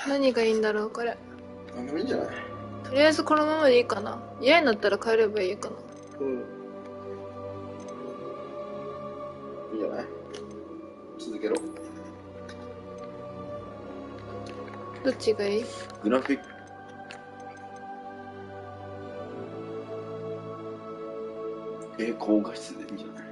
何がいいんだろうこれ。何でもいいんじゃない？とりあえずこのままでいいかな。嫌になったら帰ればいいかな。うん。いいんじゃない？続けろ。どっちがいい？グラフィック。高画質でいいんじゃない？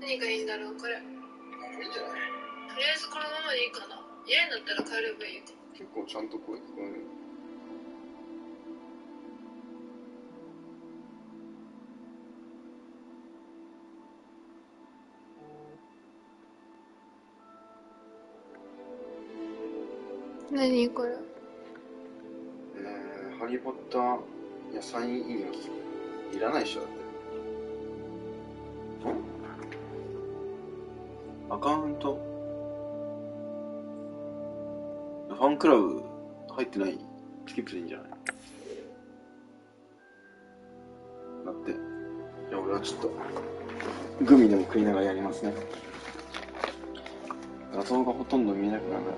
何がいいんだろうこれ。いいんじゃない？とりあえずこのままでいいかな。嫌になったら帰ればいいか。結構ちゃんと声聞こえる。何これ。ハリーポッター、いや、サインインいらないでしょ、だって。アカウント、ファンクラブ入ってない？スキップでいいんじゃない？だって、いや、俺はちょっと、グミでも食いながらやりますね。画像がほとんど見えなくなるから。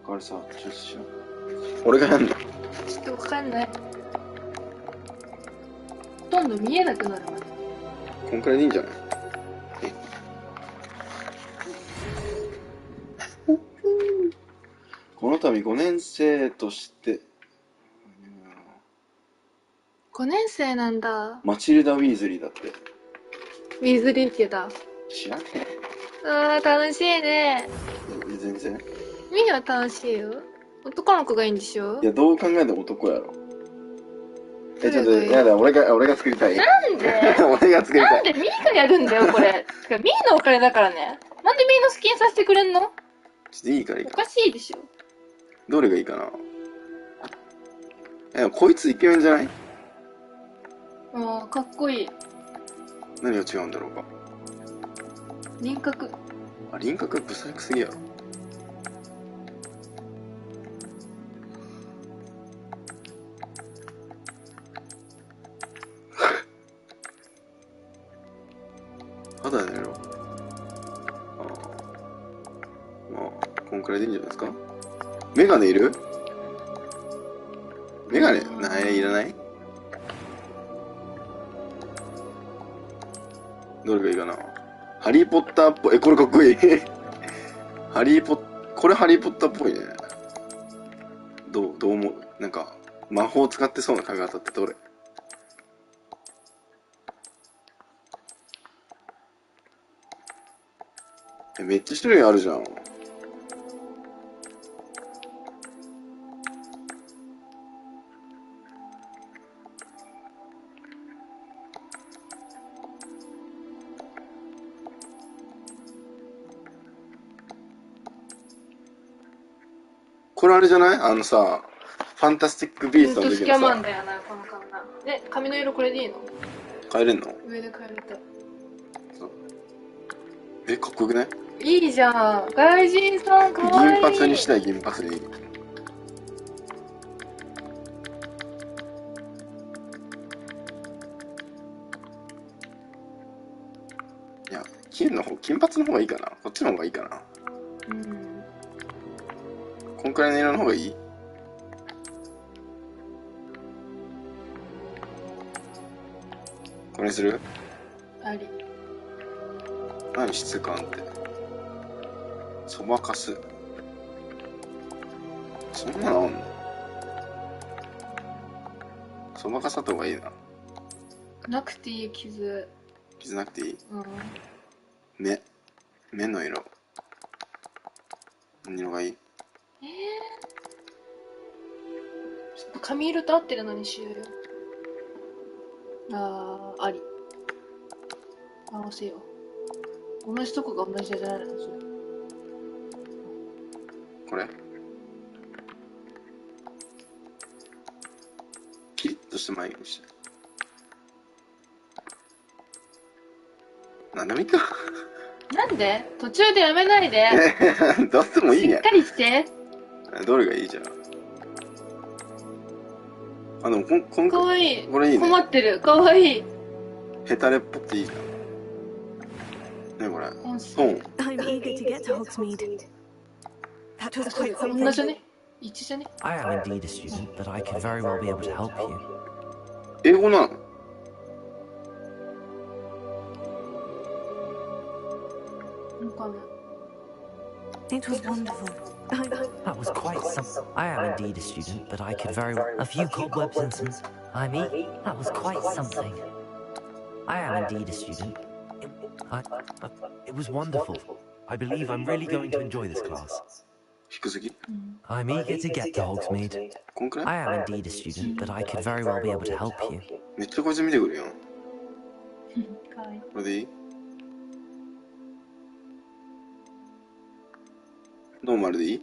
これさ、ちょっとしよう。俺がやんの？ちょっとわかんない。ほとんど見えなくなるまで。こんくらいでいいんじゃない？この度5年生として、5年生なんだ。マチルダ・ウィーズリーだって。ウィズリー家だ。知らねあー、楽しいね。え。全然。ミーは楽しいよ。男の子がいいんでしょ？いや、どう考えても男やろ。ちょっと、誰がいい？やだ、俺が作りたい。なんで俺が作りたい。なんでミーがやるんだよ、これ。てかミーのお金だからね。なんでミーの好きにさせてくれんの？ちょっといいからいいおか。かしいでしょ。どれがいいかな。こいつイケメンじゃない？ああ、かっこいい。何が違うんだろうか。輪郭。あ、輪郭ブサイクすぎやろ。肌の色。まあ、こんくらいでいいんじゃないですか。メガネいる？メガネいらない？どれがいいかな。ハリーポッターっぽい。これかっこいい。これハリーポッターっぽいね。どう思う？なんか、魔法使ってそうな髪型ってどれ？めっちゃ種類あるじゃん。これあれじゃない？あのさ、ファンタスティックビーストの時スキャのさ、マンだよな、この髪な。髪の色これでいいの？変えれんの？上で変えれた。かっこよくない？いいじゃん。外人さんかわいい。銀髪にしたい。銀髪でいい。いや、金髪の方がいいかな。こっちの方がいいかな。うん。こんくらいの色の方がいい？これにする？あり。何質感って。そばかす。そんなのあんの？そばかさった方がいいな。なくていい傷。傷なくていい？うん。目の色。何色がいい？ちょっと髪色と合ってるのにしようよ。あり。合わせよう。同じとこが同じじゃないのそれ。これ？キリッとした眉毛にして。なんでもいいか。なんで？途中でやめないで。どうしてもいいね。しっかりして。どれがいいじゃん。あ、でもかわいい。これいいね。困ってる。かわいい。ヘタレっぽくていいじゃん。ね、これ。本数。本。I'm eager to get to Hogsmeade. That was quite 同じ something. じゃね一じゃね I am indeed a student, but I could very well be able to help you. 英語なの？わかんない。It was wonderful. That was quite some. I am indeed a student, but I could very well. A few cobwebs and some. I mean, that was quite something. I am indeed a student. It was wonderful. I believe I'm really going to enjoy this class. 低すぎ？ I'm eager to get to Hogsmeade. こんくらい？ I am indeed a student, but I could very well be able to help you. めっちゃこいつ見てくるやん。かわいい。これでいい？ノーマルでいい？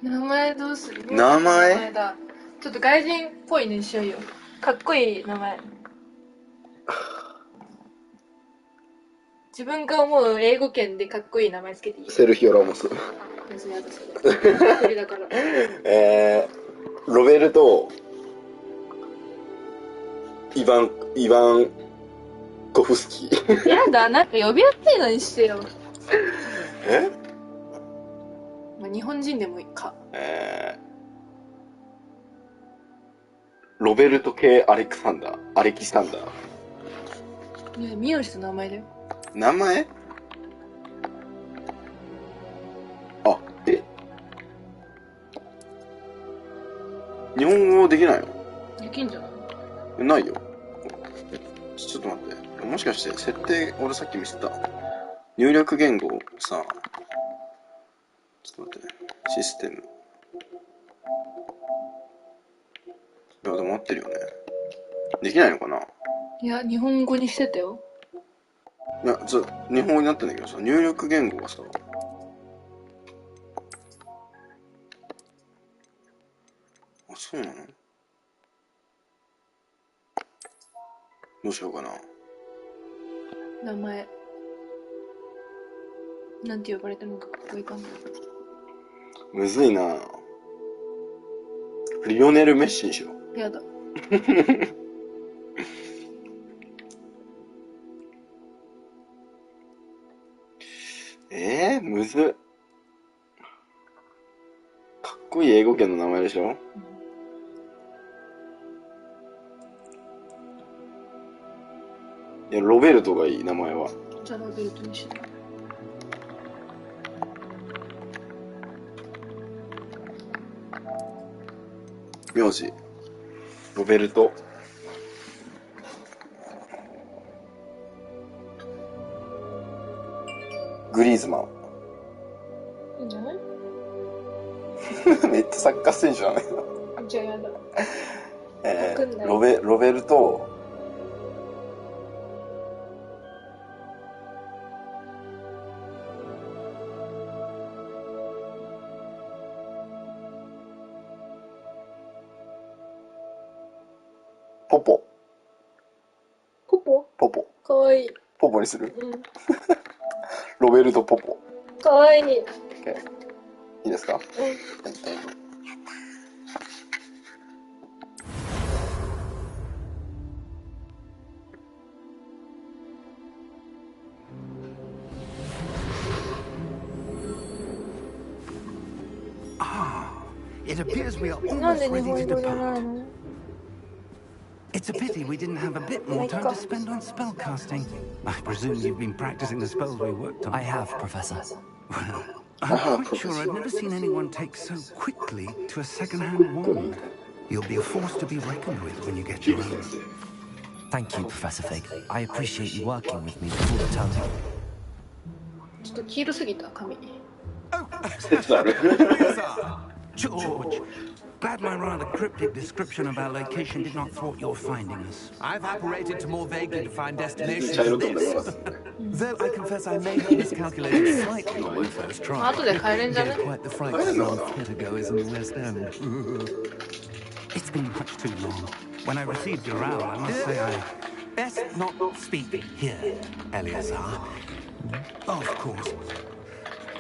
名前どうする？名前だ。ちょっと外人っぽいのにしようよ。かっこいい名前。自分が思う英語圏でかっこいい名前つけていい？セルヒオ・ラモス。それそれだから。ロベルト・イヴァンコフスキー。やだ、なんか呼びやすいのにしてよ。え？まあ、日本人でもいいか。ロベルト系アレキサンダー。いや、名字と名前だよ。名前？あ、日本語できないの？できんじゃない？ないよ。ちょっと待って。もしかして設定、俺さっき見せた。入力言語さ、ちょっと待ってね。システム。いや、でも合ってるよね。できないのかな？いや、日本語にしてたよ。いや、日本語になってんだけどさ、入力言語がさ、あ、そうなの？どうしようかな。名前。なんて呼ばれてるのかかっこいいかな。むずいな。リオネル・メッシにしよう。やだ。むずっ。かっこいい英語圏の名前でしょ？いや、ロベルトがいい、名前は。じゃあロベルトにしよう。名字。ロベルト。グリーズマン。いいんじゃない？めっちゃサッカー選手だね。じゃあやだ。ロベルト。ポポ。ポポ？ポポ。かわいい。ポポにする？うん。ロベルト・ポポ。かわいい。OK。いいですか？It appears we are なんで almost 日本 ready 語 to じゃ depart. ないの？ It's a pity we didn't have a bit more time to spend on spellcasting. I presume you've been practicing the spells we worked on. I have, Professor. Well, I'm quite sure I've never seen anyone take so quickly to a second-hand wand. You'll be a force to be reckoned with when you get your own. Thank you, Professor Fig. I appreciate you working with me before the term. ちょっと黄色すぎた髪。説ある。 George, glad my rather cryptic description of our location did not thwart your finding us. I've operated to more vaguely defined destinations 茶色 than とんだ this. から。 Though I confess I may have miscalculated slightly on my first try. 後で帰れんじゃね？ Gave quite the fright to some theatre goers in the West End. It's been much too long. When I received your owl, I must say I... Best not speak here, Eleazar. Of course.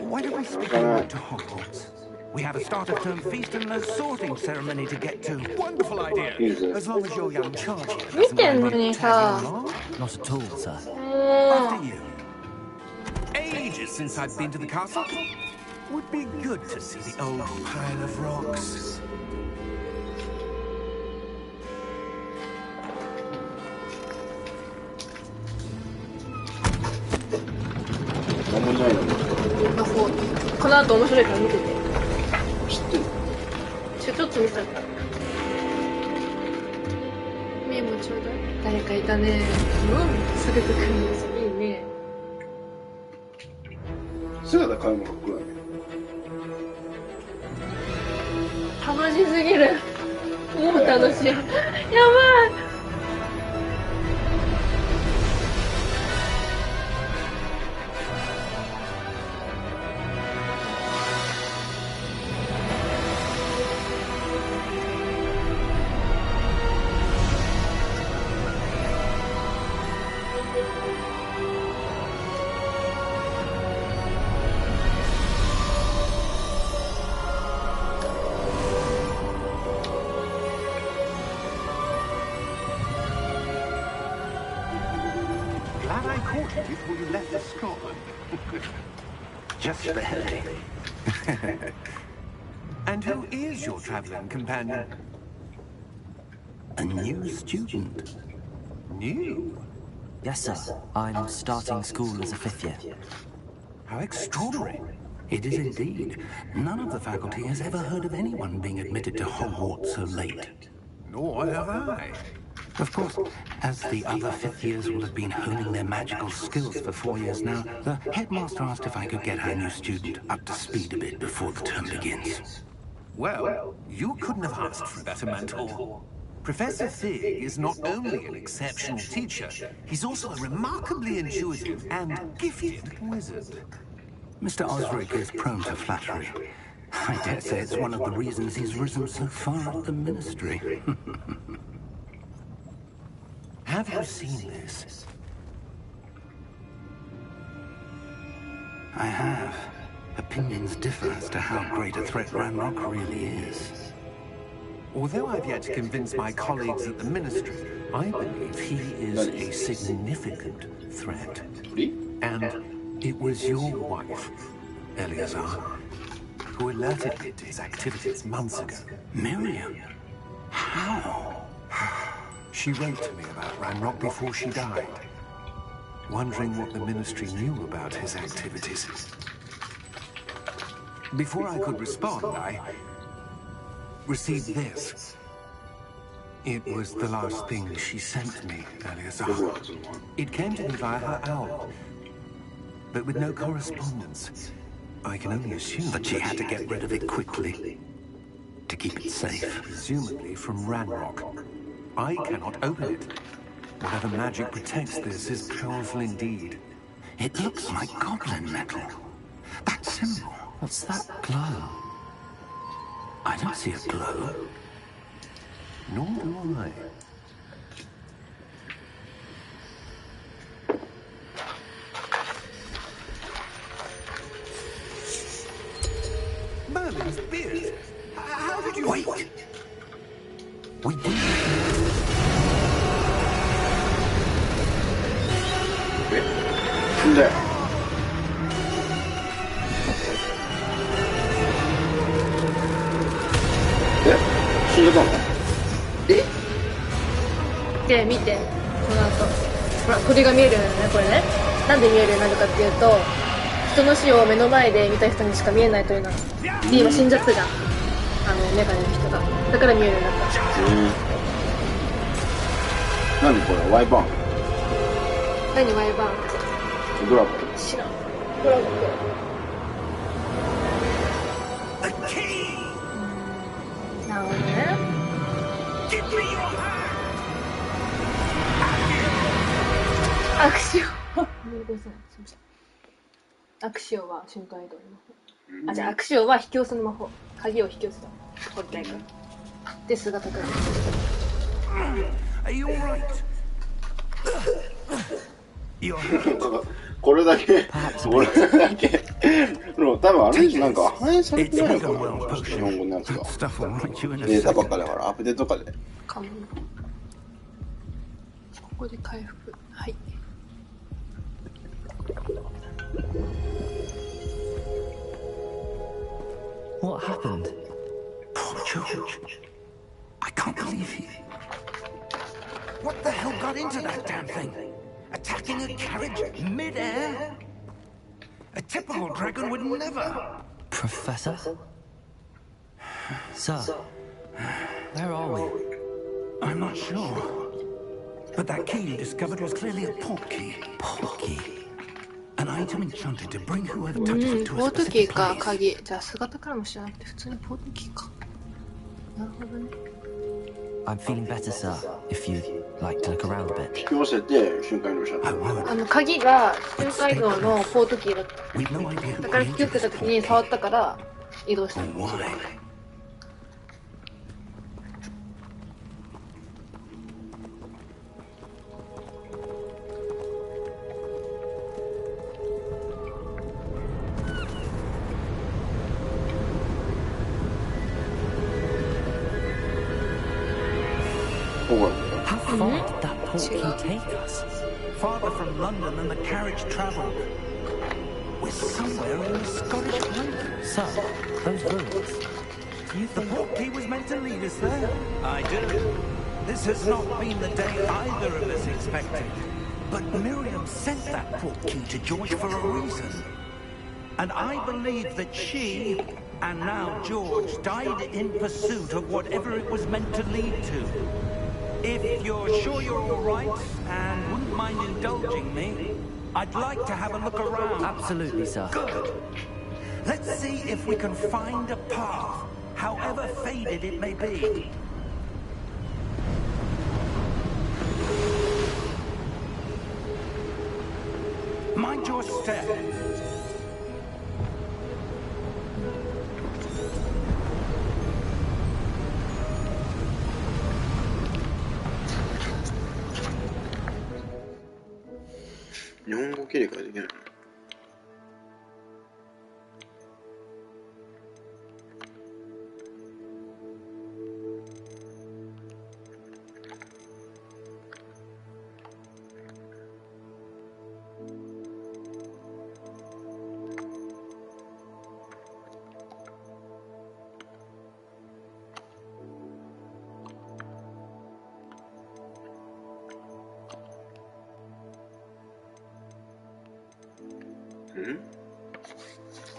Why don't we speak on route to Hogwarts? We have a start-of-term feast and a sorting ceremony to get to. Wonderful idea. As long as your young charge here 見 doesn't てん mind の me に tagging さ along. Not at all, sir. も After you. Ages since I've been to the castle. Would be good to see the old pile of rocks. なんもないのに。う魔法この後面白いから見てて知ってる。ちょっと見たからメモちょうだい誰かいたねすぐとくんですいいね姿変えるのかっこいいよね。楽しすぎるもう楽しいやばいGlad I caught you before you left for Scotland. Just barely. And who is your travelling companion? A new student. New? Yes, sir. I'm starting school as a 5th year. How extraordinary. It is indeed. None of the faculty has ever heard of anyone being admitted to Hogwarts so late. Nor have I. Of course, as the other 5th years will have been honing their magical skills for 4 years now, the headmaster asked if I could get our new student up to speed a bit before the term begins. Well, you couldn't have asked for a better mentor. Professor Fig is not only an exceptional teacher, he's also a remarkably intuitive and gifted wizard. Mr. Osric is prone to flattery. I dare say it's one of the reasons he's risen so far at the ministry. Have you seen this? I have. Opinions differ as to how great a threat Ranrock really is. Although I've yet to convince my colleagues at the ministry, I believe he is a significant threat. And it was your wife, Eleazar, who alerted me to his activities months ago. Miriam? How? She wrote to me about Ranrock before she died, wondering what the ministry knew about his activities. Before I could respond, I received this. It was the last thing she sent me, Eleazar. It came to me via her owl, but with no correspondence. I can only assume But she had to get rid of it quickly to keep it safe. presumably from Ranrock. I cannot open it. Whatever magic protects this is powerful indeed. It looks like goblin metal. That symbol. What's that glow? I don't see a glow. Nor do I. Merlin's beard. How did you... Wait! We did. 死んだよ。死んでたの？で見てこの後ほら鳥が見えるようになるねこれねなんで見えるようになるかっていうと人の死を目の前で見た人にしか見えない鳥なので今死んじゃったじゃんメガネの人がだから見えるようになった何これワイバーン何ワイバーンってドラゴン知らんドラゴンなるほどねアクションごめんなさいすいませんアクションは瞬間移動の魔法あじゃあアクションは引き寄せの魔法鍵を引き寄せたこれないからで姿から Are you alright? You're hurt. これだけの多分あれなんか反映されてないのかな、日本語のやつが。データばっかだからアップデートとかで。かも。ここで回復。はい。What happened? Poor George. I can't believe he... What the hell got into that damn thing? Attacking a carriage mid-air? A typical dragon would never... Professor? Sir, where are we? I'm not sure. But that key you discovered was clearly a port key. Port key. An item enchanted to bring whoever touches it to ポ a ートキー specific か place. 鍵。じゃあ姿からも知らなくて普通にポートキーか。なるほどね。I'm feeling better, sir, if you'd like to look around a bit. 引き寄せて瞬間移動しちゃっ I would. 鍵が瞬間移動のポートキーだった。 We've no idea だ who から引き寄 created せた this 時に port 触 key ったから移動した。 or why. How far did that port key take us? Farther from London than the carriage travelled. We're somewhere in the Scottish Highlands. Sir, those ruins. Do you The think... port key was meant to lead us there. I do. This has not been the day either of us expected. But Miriam sent that port key to George for a reason. And I believe that she, and now George, died in pursuit of whatever it was meant to lead to. If you're sure you're all right and wouldn't mind indulging me, I'd like to have a look around. Absolutely, sir. Good. Let's see if we can find a path, however faded it may be. Mind your step.た。日本語切り替えできないの？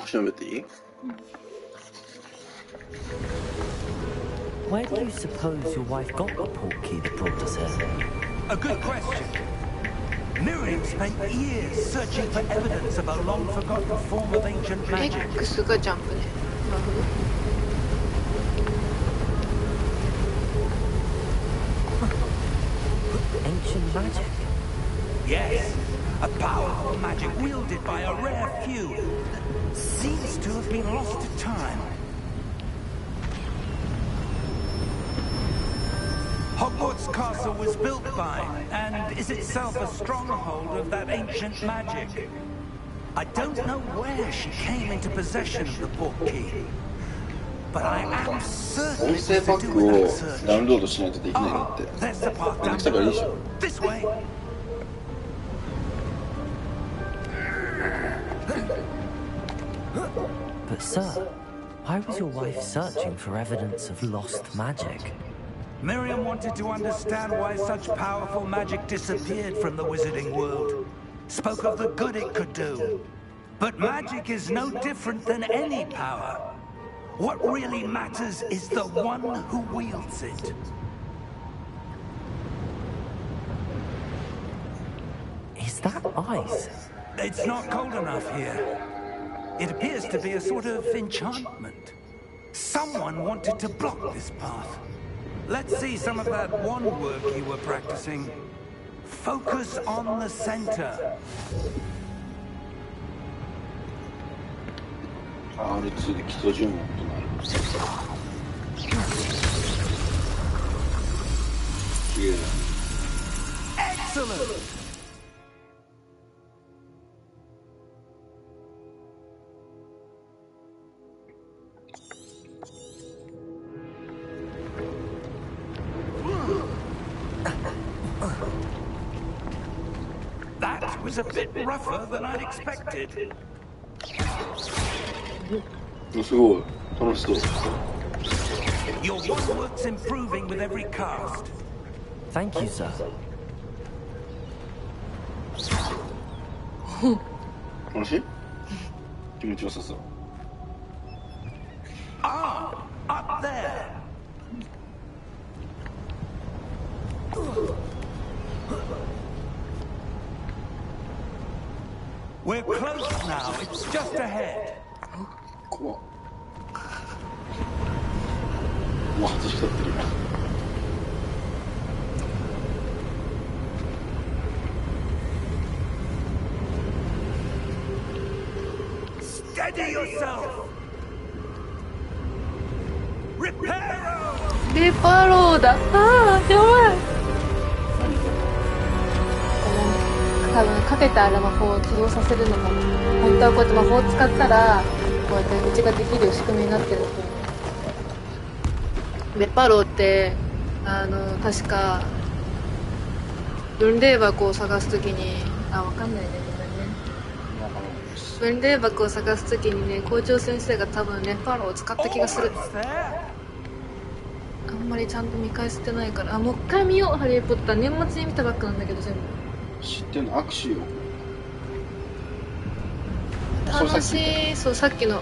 調べていい？ Where do you suppose your wife got the port key that brought us here? A good question. Miriam spent years searching for evidence of a long-forgotten form of ancient magic. X がジャンプね。なるほど。Ancient magic? Yes, a powerful magic wielded by a rare few that seems to have been lost to time. Hogwarts Castle was built by, and is itself a stronghold of that ancient magic. I don't know where she came into possession of the port key, but I am certain 音 it 声 was パ to ッ do ク with を that search. ダウンロードしないとできないんだって。 There's the path めんど down くさいからいいでし below. ょ。 This way. But sir, why was your wife searching for evidence of lost magic? Miriam wanted to understand why such powerful magic disappeared from the wizarding world. Spoke of the good it could do. But magic is no different than any power. What really matters is the one who wields it. Is that ice? It's not cold enough here. It appears to be a sort of enchantment. Someone wanted to block this path. Let's see some of that wand work you were practicing. Focus on the center. R2 で基礎順音となる。きれいだ。 Excellent! was a bit rougher than I'd expected. すごい楽しそう。 Your work's improving with every cast. Thank you, sir. 楽しい？気持ちよさそう。 Ah, up there. We're close now. It's just ahead. 怖っ。もう外しちゃってるよ。 Steady yourself. Reparo. レパローだ。ああ、やばい。多分かけたら魔法を起動させるのも本当はこうやって魔法を使ったらこうやって道ができる仕組みになってると思う。レパローって確か分霊箱を探すときにわかんないね、ごめんね。分霊箱を探すときにね、校長先生が多分レパローを使った気がする。 Almost there. あんまりちゃんと見返せてないから。もう一回見よう、ハリーポッター。年末に見たばっかなんだけど全部。知ってんの？握手よ。楽しい。そう、さっきの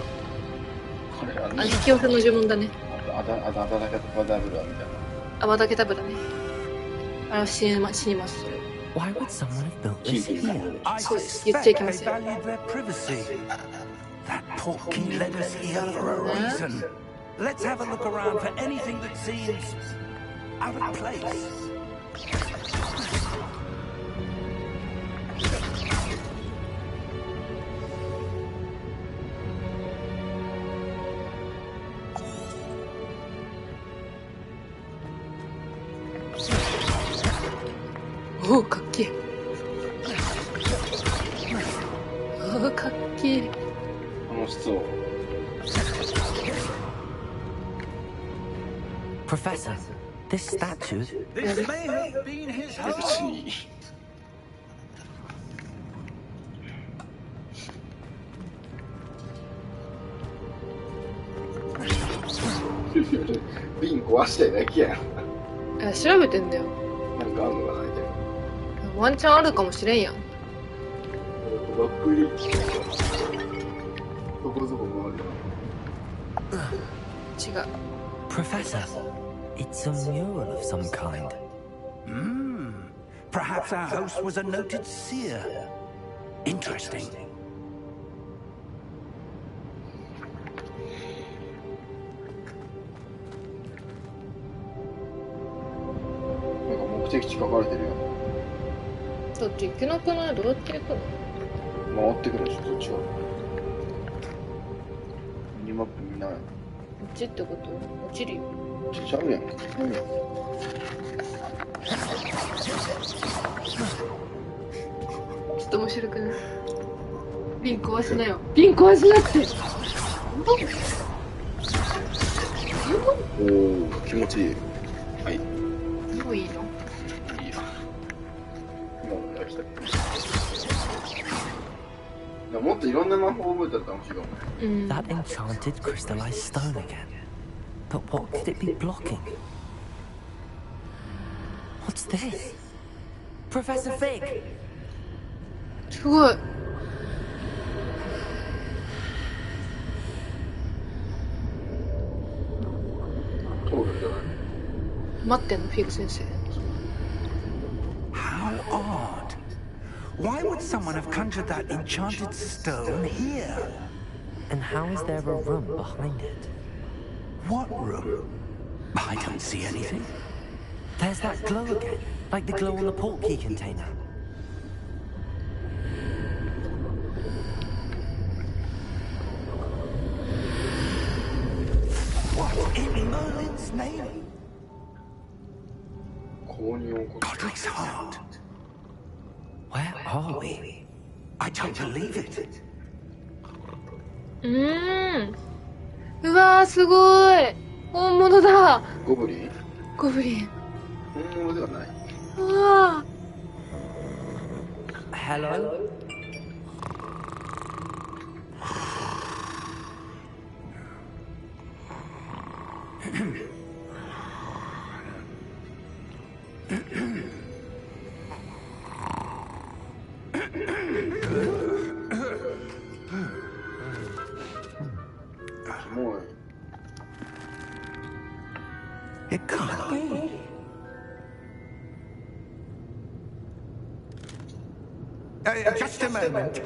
これは引き寄せの呪文だね。あだけバダブラみたいな。アバダケタブだね。あれは死にますそれ。 Why would someone have built this here? I So, suspect you take they him, sir. valued their privacy. That portkey led us here for a reason. Let's have a look around for anything that seems out of place. Oh, かっけえ。おー、かっけえ。楽しそう。 Professor, this statue. This may have been his 別 home. に。瓶壊したいだけやん。調べてんだよ。なんかあんのかなみたいな。ワンチャンあるかもしれんやん。バックリそこそこ回る。違う。 Professor, it's a mural of some kind. Perhaps our host was a noted seer. Interesting. なんか目的地書かれてるよ。だって行けなくない？どうやって行くの？回ってくるでしょ、そっちは。ミニマップ見ない。こっちってこと？落ちるよ。ちゃうやん。ちょっと面白くない？瓶壊しなよ。瓶壊しなって。おお、気持ちいい。はい。もういいの？いいや。今のやりたい。もっといろんな魔法を覚えたら楽しいかもね。That enchanted crystallized stone again. But what could it be blocking? What's this? Professor Fig! すごい。そうなんじゃない？待ってんの、フィグ先生。How odd. Why would someone have conjured that enchanted stone here? And how is there a room behind it? What room? I don't see anything. There's that glow again, like the glow on the portkey container. What in Merlin's name? 購入を起こす。 Godric's heart. Where are we? I don't believe it. うわー、すごい。本物だ。ゴブリン？ゴブリン。本物ではない。うわ hello? It can't be. Just a moment.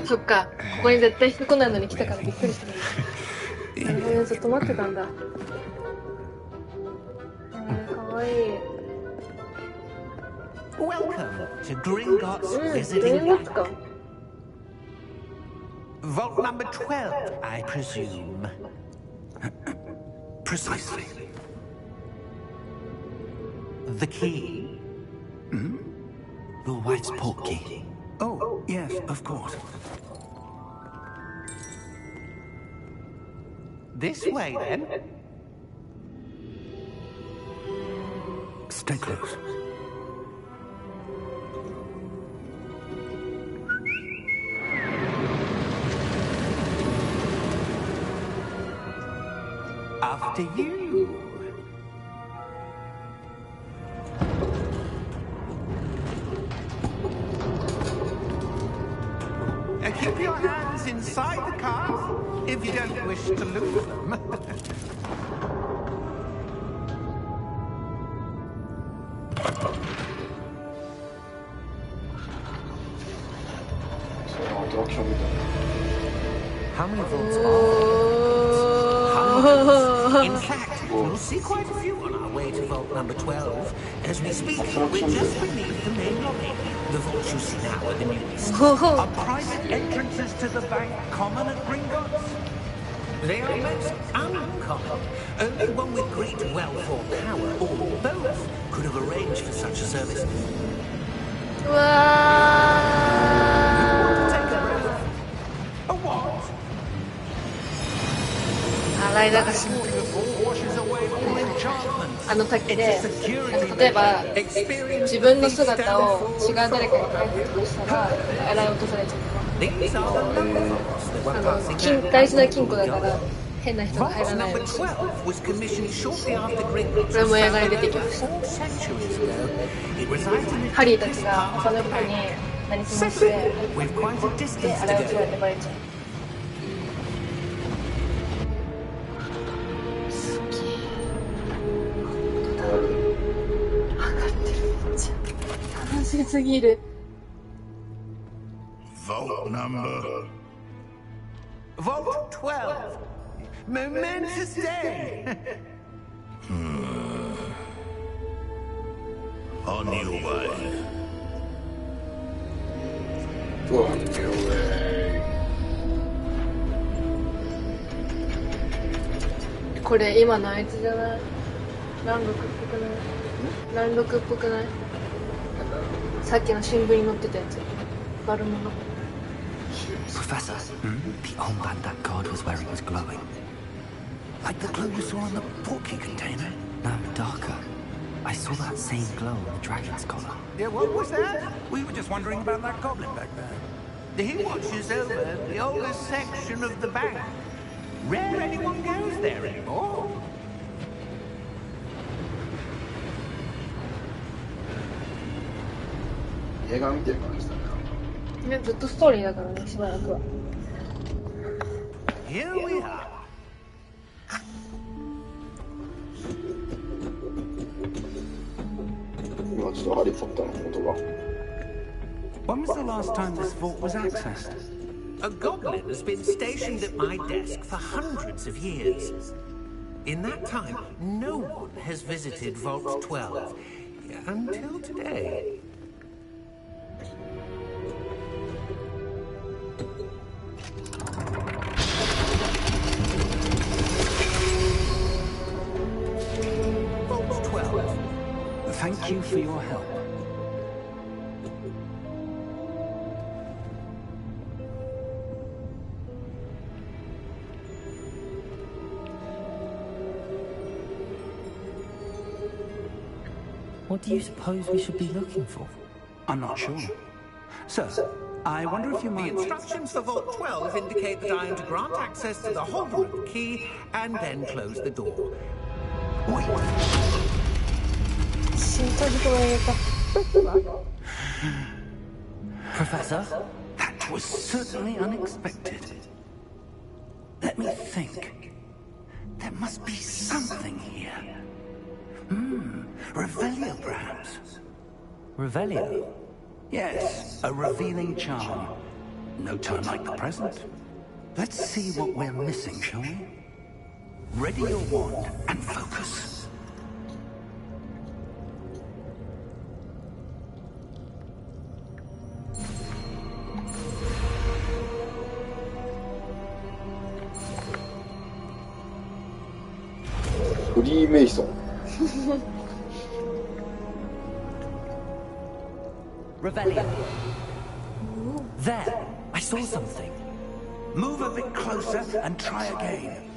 そっか、ここに絶対人来ないのに来たからびっくりした。なるほどね、ずっと待ってたんだ。かわいい。Welcome to Gringotts グリ Visiting ーンゴッツか。 Vault number 12, I presume. Precisely. The key? Your wife's portkey. Oh, yes, of course. This way, then. Stay close. After you. Keep your hands inside the cars if you don't wish to lose them. アトラクションみたいな。 How many vaults are there? Hundreds. In fact, we'll see quite a few on our way to vault number 12. As we speak, we're just beneath the main lobby. The vaults you see now are the newest. Are private entrances to the bank common at Gringotts? They are most uncommon. Only one with great wealth or power, or both, could have arranged for such a service. うわ Take a breath. A what? ー。洗い流しの Washes away all enchantment. あの滝で、なんか例えば自分の姿を違う誰かに変えたとしたら洗い落とされちゃう。 These are the number vaults that we're あの passing 大 now. 事な金庫だから変な人が入ら Vault ないよう number にして。 12 was commissioned shortly after Gringotts これ was も映画に founded 出てき over ました。 4 centuries ago. It resides in the ハリーたち deepest が part 他 of の the 人に bank. なりすまして We've quite a で distance 洗い落とされ to て go. バレちゃう。すげえ。分かってる。めっちゃ楽しすぎる。 Vault number. Vault 12. Momentous day. On your way. うわ、やべこれ今のあいつじゃない？南国っぽくない？南国っぽくない？さっきの新聞に載ってたやつ。悪者。 Professor, the armband that guard was wearing was glowing. Like the glow you saw on the portkey container. No, darker. I saw that same glow on the dragon's collar. Yeah, what was that? We were just wondering about that goblin back there. He watches over the oldest section of the bank. Rare anyone goes there anymore. 映画見てる感じだね。ね、ずっとストーリーだからね、しばらくは。 Here we are. 今ちょっとハリー・ポッターの元が。 When was the last time this vault was accessed? A goblin has been stationed at my desk for hundreds of years. In that time, no one has visited Vault 12 until today. Vault 12. Thank you for your help. What What do you suppose we should be looking for? I'm not sure. Sir, I wonder if you might... The instructions for Vault 12 indicate that I am to grant access to the holder of the key and then close the door. Wait. 死に閉じ込められた。 Professor? That was certainly unexpected. Let me think. There must be something here. Revelio, perhaps. Revelio? Yes, a revealing charm. No time like the present. Let's see what we're missing, shall we? Ready your wand and focus. Revelio. There, I saw something. Move a bit closer and try again.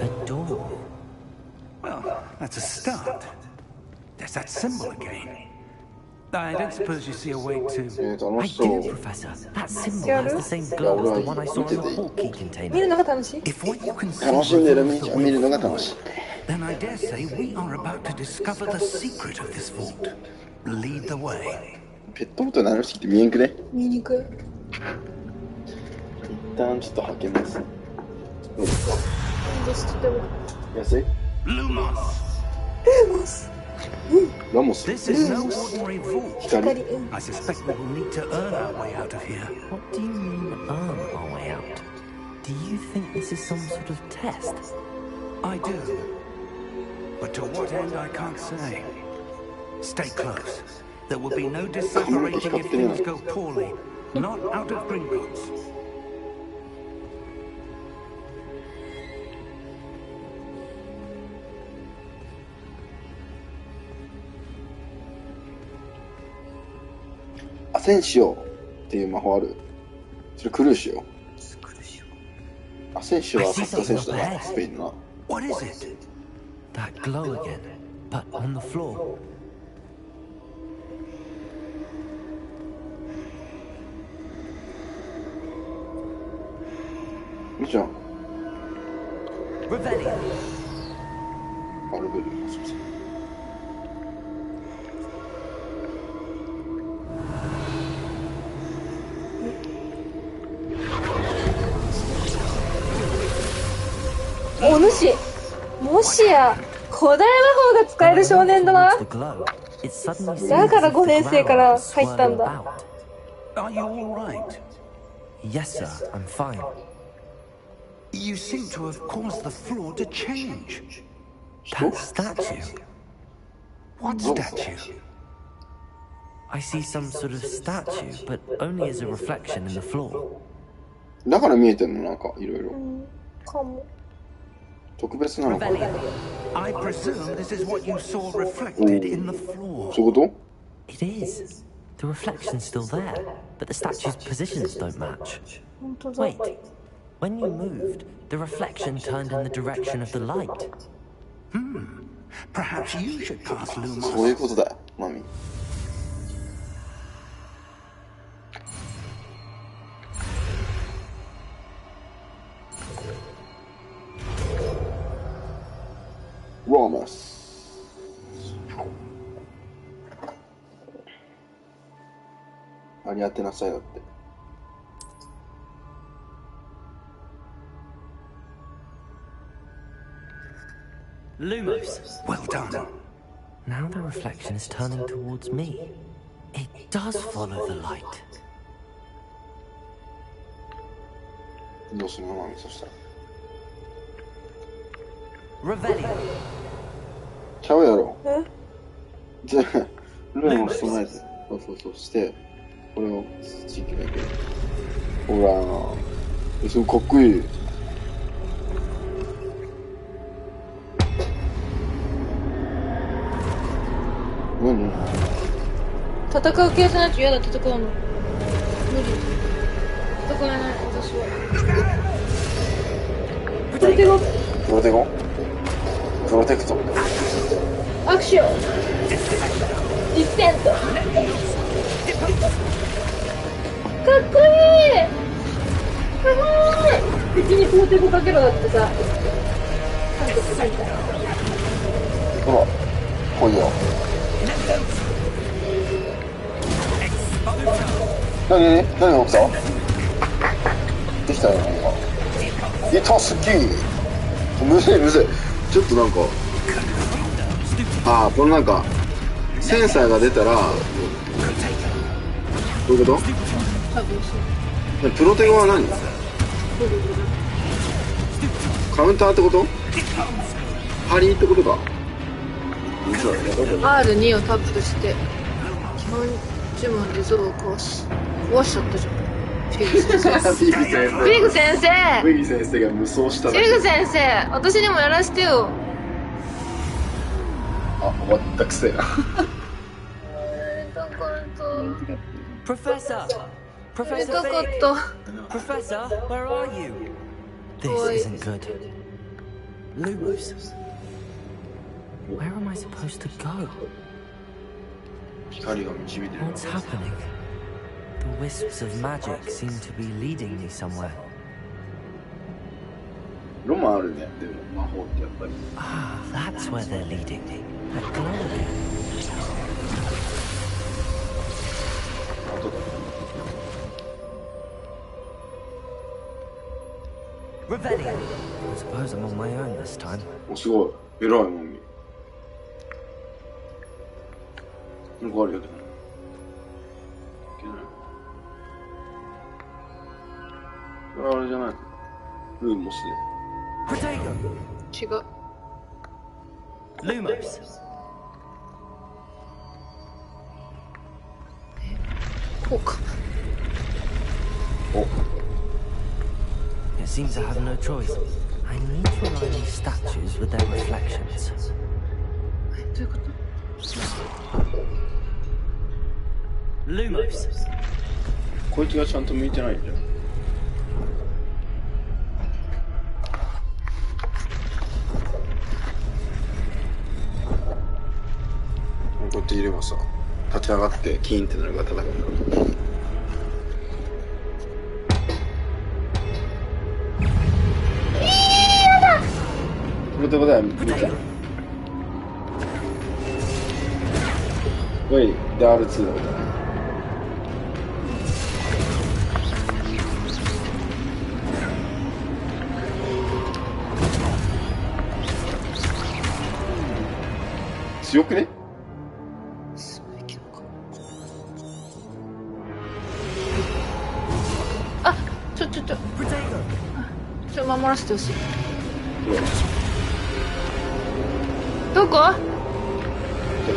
A door. Well, that's a start. There's that symbol again. I don't suppose you see a way to... I do, Professor. That symbol has the same glow as the one I saw in the portkey 見 container. るのが楽しい。 If what you can see 楽しんでる、 reveals the 見る way のが楽しい。 then I dare say we are about to discover the secret of this vault. Lead the way. ペットボトル鳴らしてきて見えんくね。見にくい。一旦ちょっとはけます。どうですか。いいです、とても。安い。 Lumos! ラモス。 This is no ordinary vault. 光。 I suspect we will need to earn our way out of here. What do you mean, earn our way out? Do you think this is some sort of test? I do. But to what end, I can't say. Stay close. There will be no disapparating if things go poorly. Not out of Gringotts. Ascensio っていう魔法ある。それクルーシオ。アセンシオはサッカー選手だな、スペインのな。What is it? That glow again, but on the floor. みちゃん。Revelio. あ、レベル。すいません。お主、もしや古代魔法が使える少年だな。だから5年生から入ったんだ。Are you all right? Yes, sir, I'm fine. You seem to have caused the floor to change. That statue. What statue? I see some sort of statue, but only as a reflection in the floor. だから見えてんの、なんかいろいろ。かも。特別なのかな。 I presume this is what you saw reflected in the floor. そういうこと？ It is. The reflection's still there, but the statue's positions don't match. 本当だ。 Wait. When you moved, the reflection turned in the direction of the light. Perhaps you should pass そういう Lumos. ことだよ、マミ。ローマス。あり当てなさいだって。Lumos. Well done. Now the reflection is turning towards me. It does follow the light. どうするのマミ、そしたら。Revelio. ちゃうやろ。え？じゃあ、ルームを備えて。そうそうそうして、これを地域だけ。ほら、すごいかっこいい。何？戦う系じゃないと嫌だ、戦うの。無理。戦えない、私は。相手が。プロテゴンプロテクト。アクションディステント。かっこいい。すごい。敵にプロテゴかけろだってさ。ほら、来いよ。何が起きた？できたよ、なんか。痛すぎ。むずい。ちょっとなんか。ああ、このなんか、センサーが出たら、どういうこと？プロテゴは何？カウンターってこと？ハリーってことか。R2 をタップして基本呪文で像を壊しちゃったじゃん。フィグ先生が無双しただけ。フィグ先生、私にもやらせてよ。あ、終わったくせえな。Professor, Professor, Professor, where are you? This isn't good. Lumos, where am I supposed to go? What's happening? The wisps of magic seem to be leading me somewhere. ロマンあるね、でも魔法ってやっぱり。Ah, that's where they're leading me. That glow again. Revelio. I suppose I'm on my own this time. お、すごい。偉いもんに。なんかあるよ、でも。あれじゃない。ルーモスで。違う。Lumos. It seems I have no choice. I need to align these statues with their reflections. どういうこと？ Lumos. こいつがちゃんと向いてないんじゃん。こうやっていればさ、立ち上がってキーンってなるから叩くんだろう。これってことは見た。おい、で R2 だみたいな。強くね？あ、ちょ守らせてほしい。どこ？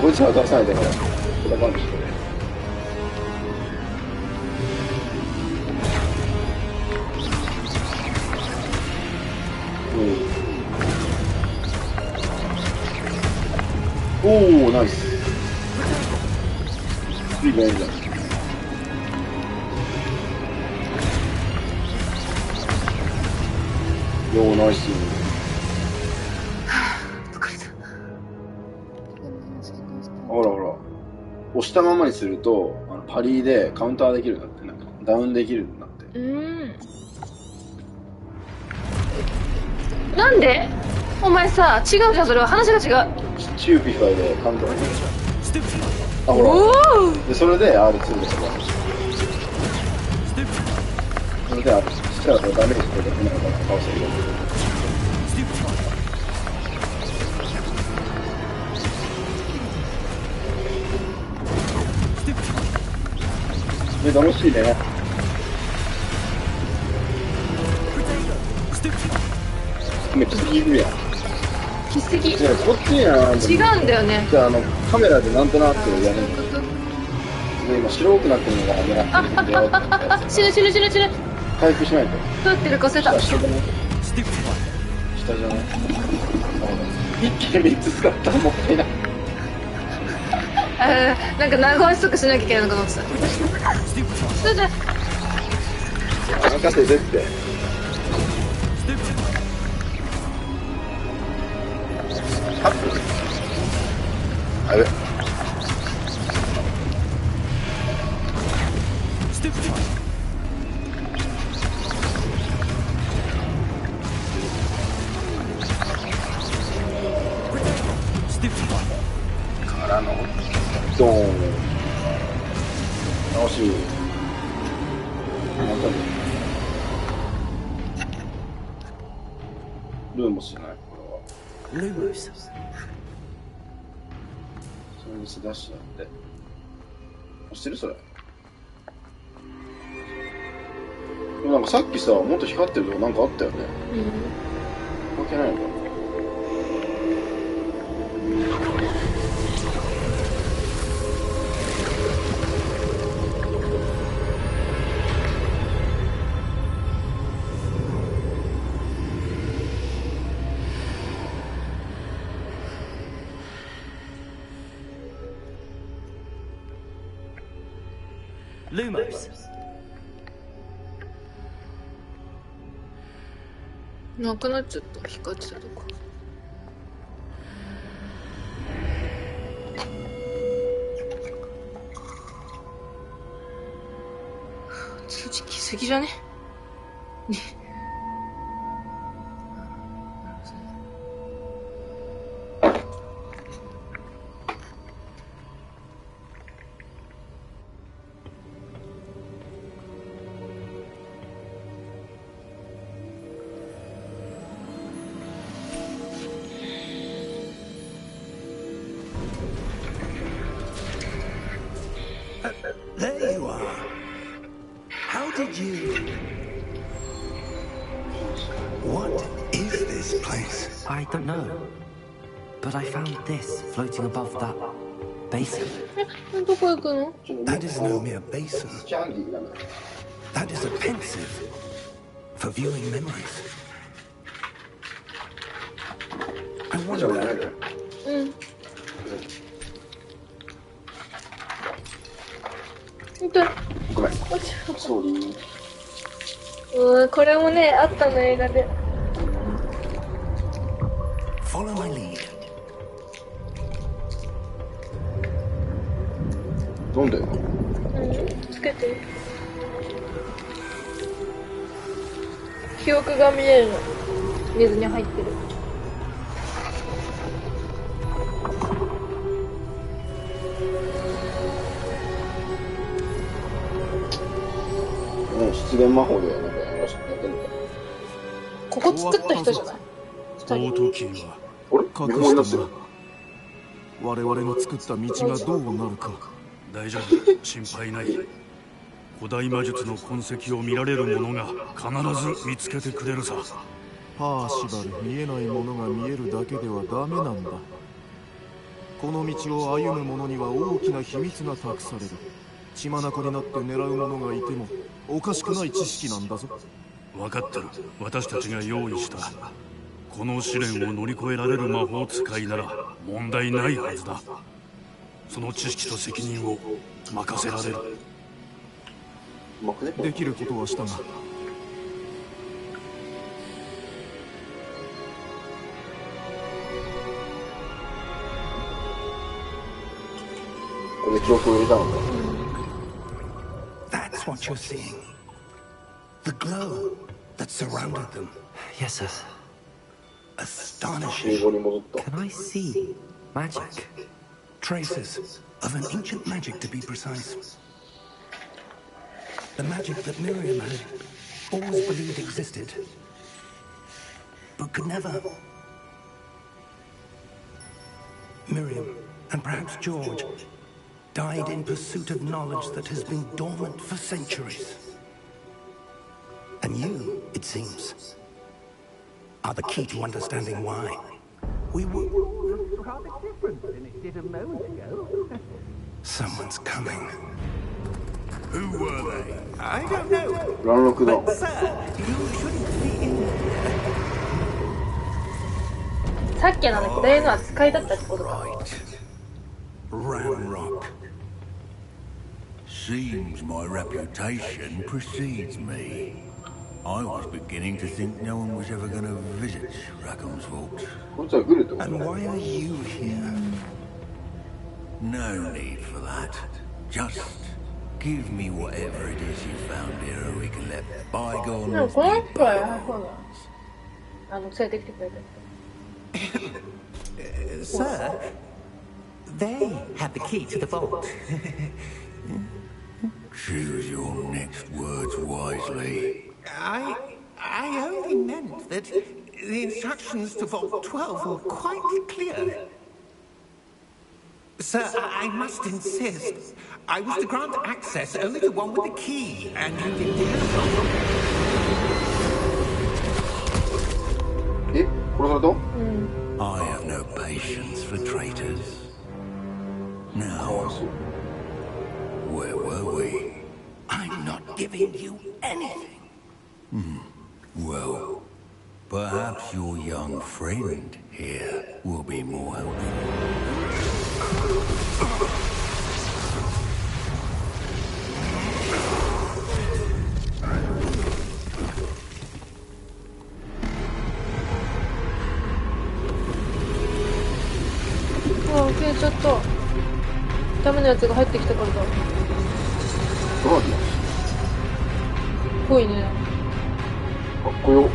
こいつは出さないでから戦うんでしょ。おお、ナイス。いいね、いいね。よー、ナイス。ほらほら、押したままにするとパリーでカウンターできるんだって。なんかダウンできるんだって。なんで？お前さ、違うじゃん、それは話が違う。スチューピファイでカウンターできる。あ、ほらで、それで R2 でそれで R2 したらダメージできないから倒せるよ。楽しいね。めっちゃいるやん。奇跡。いや、こっちやん。違うんだよね。じゃあカメラでなんとなくやるんだ。今白くなってるのが危ないんで。死ぬ。回復しないと。どうやってるか忘れた。下じゃない。一気に3つ使ったらもったいない。なんか長押しとかしなきゃいけないのかなってた。それで任せてって。あれからのドーン。楽しい。なんだろう。ルーモスじゃないこれは。ルーモス。それにスダッシュだって。押してるそれ。でもなんかさっきさ、もっと光ってるとこなんかあったよね。関係ないのかな。Lumos. なくなっちゃった。光ってたとこ。通知来すぎじゃね？ね。There you are. How did you... What is this place? I don't know. But I found this floating above that basin. どこ行くの？ That is no mere basin. ジャンギーなんだ。 That is a pensive for viewing memories. I じゃあ wonder... やめる。うん。本当に。ごめん。落ちた。ソーリー。これもね、あったの映画で。Follow my lead. 飲んでんの？つけて。記憶が見えるの。水に入ってる。失言魔法でなんかやってんのか。ここ作った人じゃない？オートキーはあれ？日本になってる。我々の作った道がどうなるか。大丈夫、心配ない。古代魔術の痕跡を見られる者が必ず見つけてくれるさ。パーシバル、見えないものが見えるだけではダメなんだ。この道を歩む者には大きな秘密が託される。血眼になって狙う者がいてもおかしくない知識なんだぞ。分かってる。私たちが用意したこの試練を乗り越えられる魔法使いなら問題ないはずだ。その知識と責任を任せられる。できることはしたが、これで記憶を入れたのか。That's what you're seeing. The glow that surrounded them. Yes, sir. Astonishing. Can I see magic? Traces of an ancient magic, to be precise. The magic that Miriam had always believed existed, but could never. Miriam, and perhaps George, died in pursuit of knowledge that has been dormant for centuries. And you, it seems, are the key to understanding why. We were rather different than it did a moment ago. Someone's coming. Who were they? I don't know. But, sir, you shouldn't be in. さっきの左のは使いだったってことか。 Ramrock. Seems my reputation precedes me. I was beginning to think no one was ever going to visit Rackham's Vault. And why are you here? No need for that. Just give me whatever it is you found here, and we can let bygones でもこの be 人はそうだ bygones. 連れてきてくれて Sir, they have the key to the vault. Choose your next words wisely. I only meant that the instructions to Vault 12 were quite clear. Sir, I must insist. I was to grant access only to one with the key, and you didn't have one. え、殺された？ I have no patience for traitors. Now, where were we? I'm not giving you anything. Well, perhaps your young friend here will be more helpful. 消えちゃった。ダメなやつが入ってきたからだ。そうなんだ。ぽいね。かっこよ。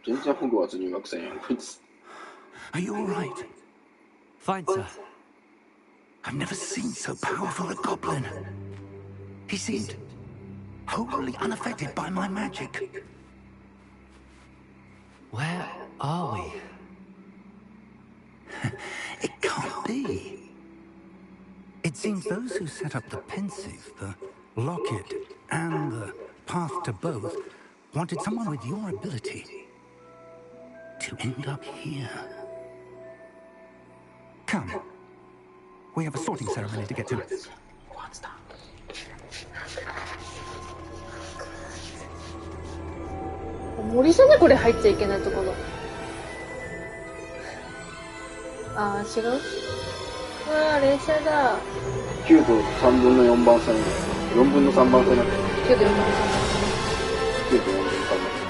全然ホグワーツ入学生やん、こいつ。 Are you all right? Fine, sir. I've never seen so powerful a goblin. He seemed wholly unaffected by my magic. Where are we? It can't be. It seems those who set up the pensive, the locket, and the path to both wanted someone with your ability to end up here. Come. We have a sorting ceremony to get to. What's that? 森じゃねこれ入っちゃいけないところ。あー、違う。うわー、列車だ。9と3分の4番線、4分の3番線になってる。9と4分の3番線。9と4分の3番線。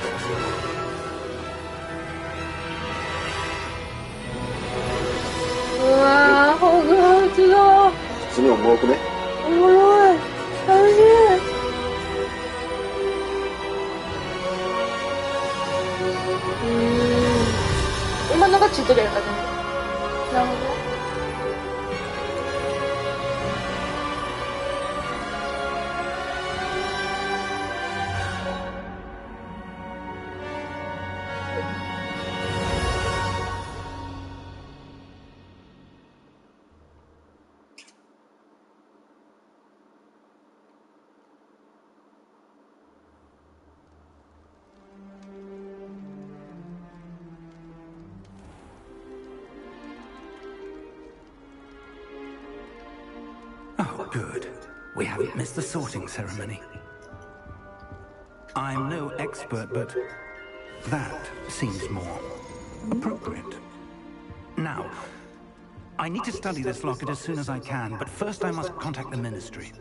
うわー、ホグワーツだ。普通におもろくね。おもろい。楽しい。今のがチュートリアルかと思った。なるほど。Oh, good. We haven't missed the sorting ceremony. I'm no expert, but that seems more appropriate. Now, I need to study this locket as soon as I can, but first I must contact the Ministry.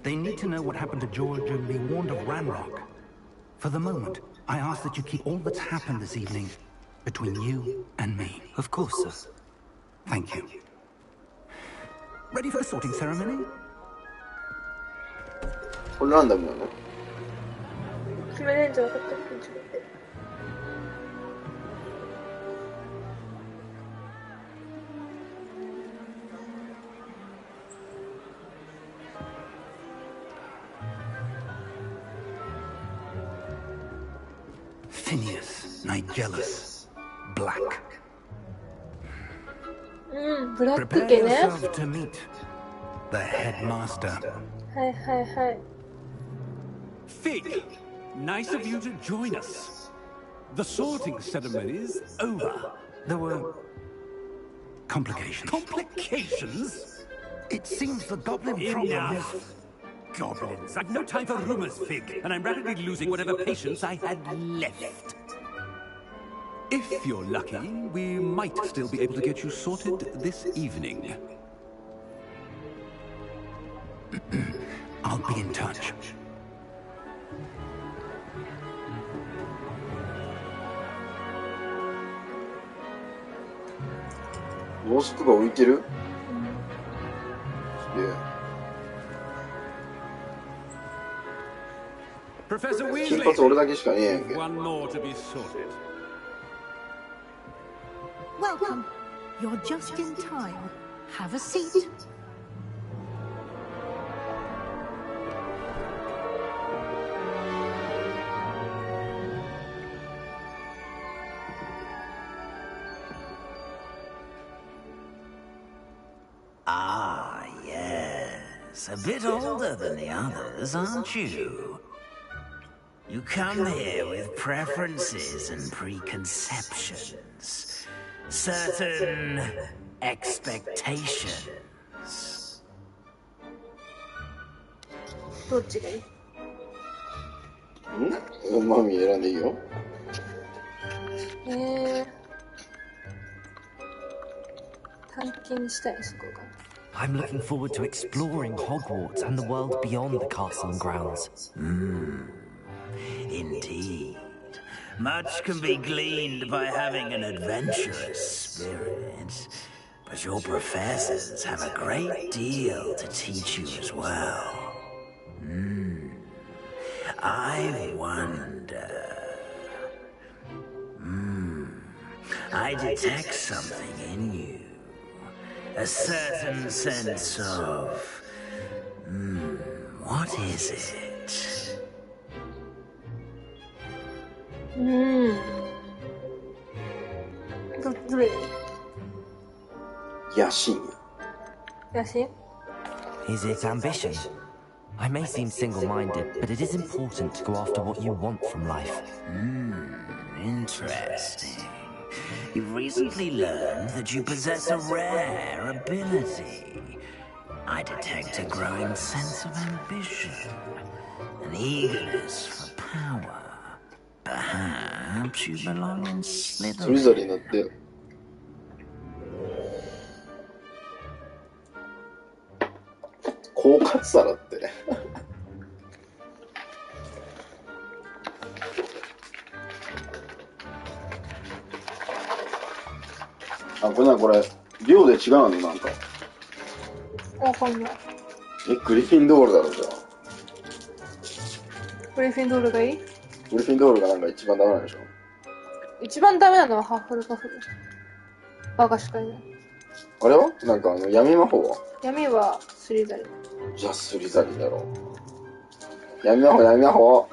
They need to know what happened to George and be warned of Ranrock. For the moment, I ask that you keep all that's happened this evening between you and me. Of course, sir. Thank you. Ready for the sorting ceremony? これランダムなの？決めれんじゃ分かった。Phineas, Nigellus, Black. うん、ブラック Prepare 家ね。 yourself to meet the headmaster. はいはいはい。Fig, nice of you to join us. The sorting ceremony's over. There were complications. Complications? It seems the goblin Enough. Goblins. I've no time for rumors, Fig, and I'm rapidly losing whatever patience I had left. If you're lucky, we might still be able to get you sorted this evening. I'll be in touch.マスクが浮いてる？すげえ。Professor 金髪俺だけしかねえやんけ。 One more to be sorted. Welcome. You're just in time. Have a seat. Ah, yes. A bit older than the others, aren't you? You come here with preferences and preconceptions. Certain expectations. どっちがいい？マミ選んでいいよ。探検したいそこが。I'm looking forward to exploring Hogwarts and the world beyond the castle and grounds. Indeed. Much can be gleaned by having an adventurous spirit, but your professors have a great deal to teach you as well. I wonder... I detect something in you. A certain sense of... what is it? どれ？野心。野心？ Is it ambition? I may seem single-minded, but it is important to go after what you want from life. Interesting. You've recently learned that you possess a rare ability. I detect a growing sense of ambition, an eagerness for power. Perhaps you belong in Slytherin. それぞれになって狡猾さだってあ、これ量で違うのなんか。わかんない。グリフィンドールだろじゃあ。グリフィンドールがいい？グリフィンドールがなんか一番ダメなんでしょ？一番ダメなのはハッフルパフル。バカしかいない。あれはなんか闇魔法は？闇はスリザリン。じゃあスリザリンだろ。闇魔法。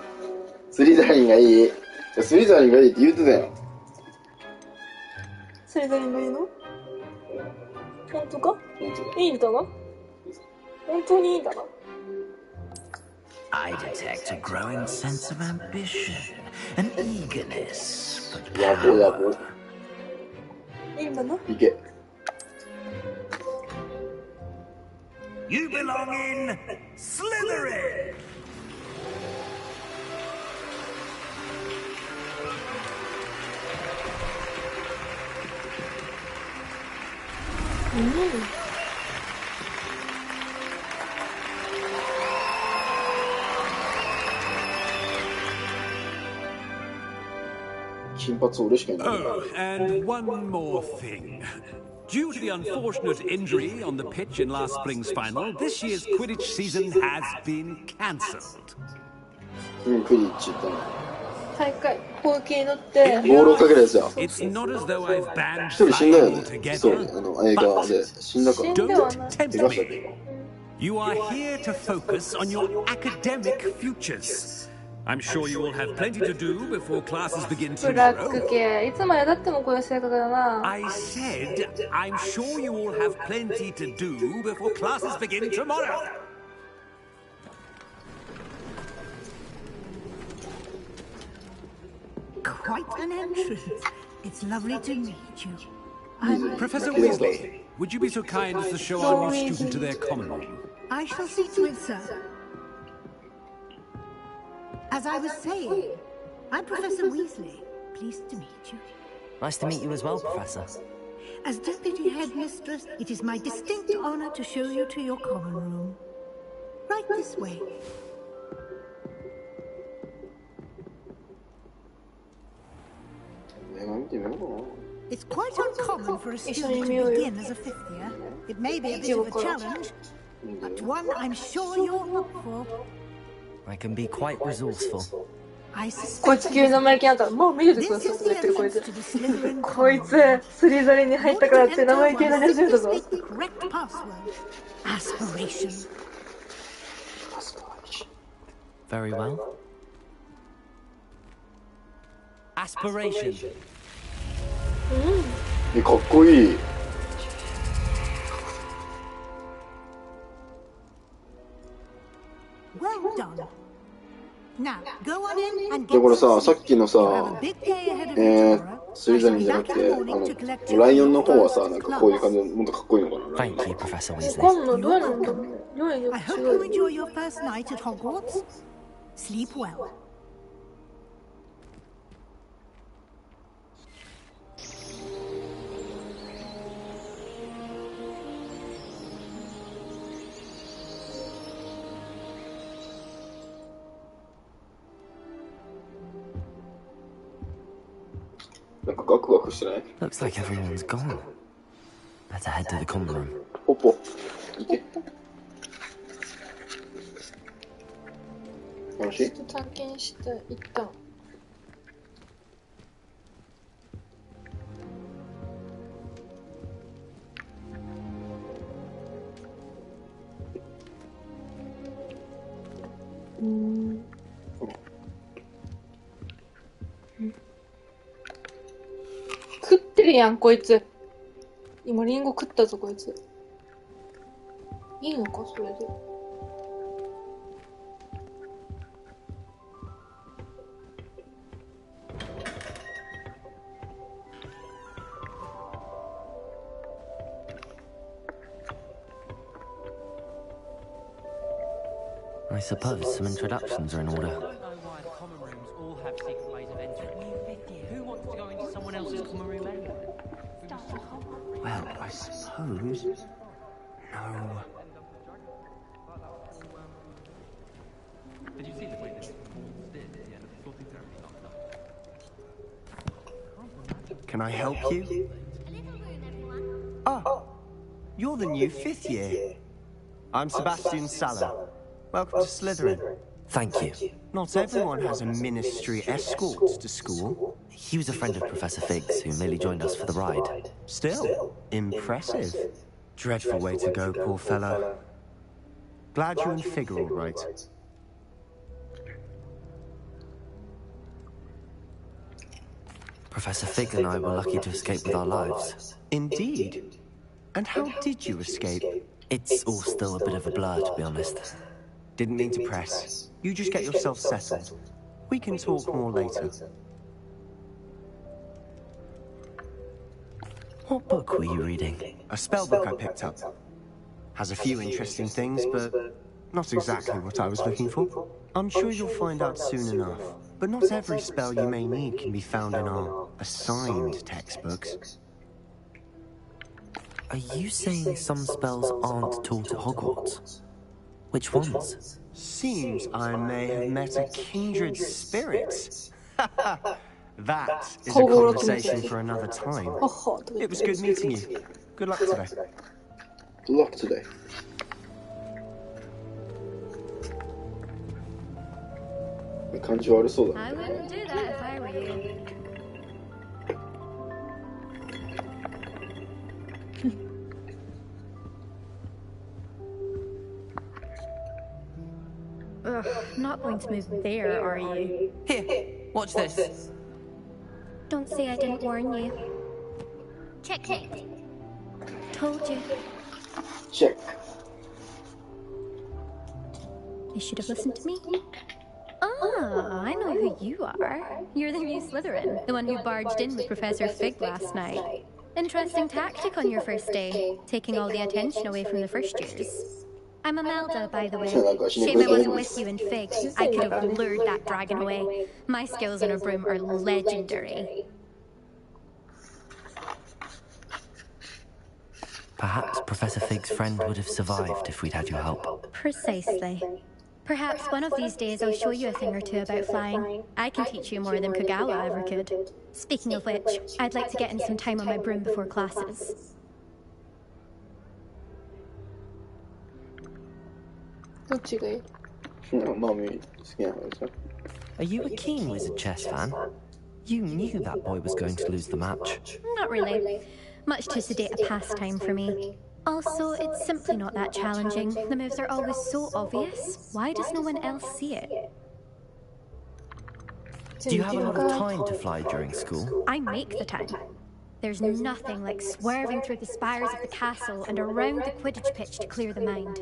スリザリンがいい。スリザリンがいいって言うてたよ。スリザリンがいいの？本当か？いいんだな。本当にいいんだな。I detect a growing sense of ambition, an eagerness for power. やぼ。いいんだな。いけ。You belong in Slytherin! Mm. 金髪俺しかいない。 Oh, and one more thing. Due to the unfortunate injury on the pitch in last spring's final, this year's Quidditch season has been cancelled. クイディッチ行ったの。大会、攻撃に乗って。ボールをかけるやつや。It's not as though I've banned 一人死んだよね。 altogether. そう、映画で死んだから。 Don't tempt 怪我したけ me. ど。 You are here to focus on your academic futures. I'm sure you will have plenty to do before classes begin ブラッ tomorrow. ク系。いつまでだってもこういう性格だな。 I said, I'm sure you will have plenty to do before classes begin tomorrow. quite an entrance. It's lovely to meet you. Professor Weasley, would you be so kind as to show our new student to their common room? I shall see to it, sir. As I was saying, I'm Professor Weasley. Pleased to meet you. Nice to meet you as well, Professor. As Deputy Headmistress, it is my distinct honor to show you to your common room. Right this way. It's quite uncommon for a student to begin as a fifth year. It may be a bit of a challenge, but one I'm sure you're up for. I can be quite resourceful. こいつ急に生意気なんだ。もう見るでくださいとか言ってるこいつ。こいつ、スリザリンに入ったからって生意気になり始めたぞ。Aspiration. Very well. Aspiration. かっこいい。Well done. Now, go on in and でこれさ、さっきのさ、スリザリンじゃなくて、ライオンの方はさ、なんかこういう感じでもっとかっこいいのかな。 Thank you, Professor Weasley. わかんない、どうなんだろう。I hope you enjoy your first night at Hogwarts. Sleep well. Looks like everyone's gone. Better head to the common room. ポポ、行け。楽しい？探検して一旦。食ってるやんこいつ。今リンゴ食ったぞこいつ。いいのかそれで。I suppose some introductions are in order. Well, I suppose... No. Can I help you? Oh, you're the new fifth year. I'm Sebastian Sallow. Welcome to Slytherin. Thank you. Not everyone has a ministry escort to school. He was a friend of Professor Fig's, who merely joined us for the ride. Still, impressive. Dreadful way to go, poor fellow. Glad you and Fig are all right. Professor Fig and I were lucky to escape with our lives. Indeed. And how did you escape? It's all still a bit of a blur, to be honest. Didn't mean to press. You just get yourself settled. We can talk more later. What book were you reading? A spell book I picked up. Has a few interesting things, but not exactly what I was looking for. I'm sure you'll find out soon enough. But not every spell you may need can be found in our assigned textbooks. Are you saying some spells aren't taught at Hogwarts? Which ones? Seems I may have met a kindred spirit. That is a conversation for another time. It was good meeting you. Good luck today. Good luck today. I wouldn't do that if I were you. Ugh, not going to move there, are you? Here, watch this. Don't say I didn't warn you. Checkmate. Told you. Check. You should have listened to me. Ah, I know who who you are. You're the new Slytherin, the one who barged in with Professor Fig last night. Interesting tactic on your first day, taking all the attention away from the first years. I'm Imelda, by the way. Shame I wasn't with you in Fig. I could have lured that dragon away. My skills on a broom are legendary. Perhaps Professor Fig's friend would have survived if we'd had your help. Precisely. Perhaps one of these days I'll show you a thing or two about flying. I can teach you more than Kagawa ever could. Speaking of which, I'd like to get in some time on my broom before classes. Are you a keen Wizard chess fan? You knew that boy was going to lose the match. Not really. Much too sedate a pastime for me. Also, it's simply not that challenging. The moves are always so obvious. Why does no one else see it? Do you have a lot of time to fly during school? I make the time. There's nothing like swerving through the spires of the castle and around the Quidditch pitch to clear the mind.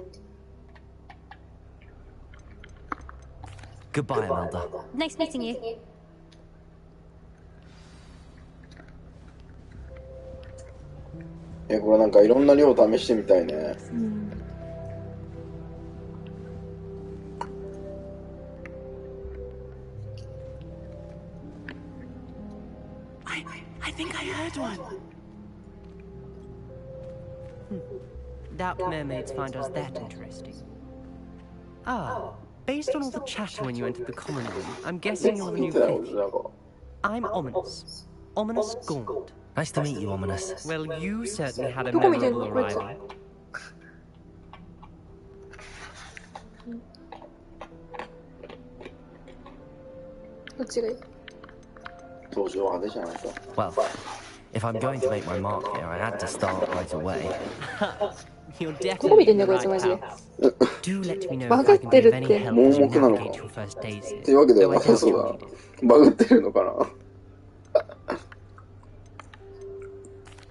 Goodbye, Imelda. Nice meeting you.これなんかいろんな量試してみたいね。I think I heard one. Doubt mermaids find us that interesting. Ah, based on all the chatter when you entered the common room, I'm guessing you're the new Vicky. I'm Ominous. Ominous Gaunt. Nice to meet you, Ominous. Well, you certainly had a memorable arrival. Well, if I'm going to make my mark here, I had to start right away. You're definitely in the right house. Do let me know if I can be of any help as you navigate your first days here. というわけではなさそうだ。バグってるのかな。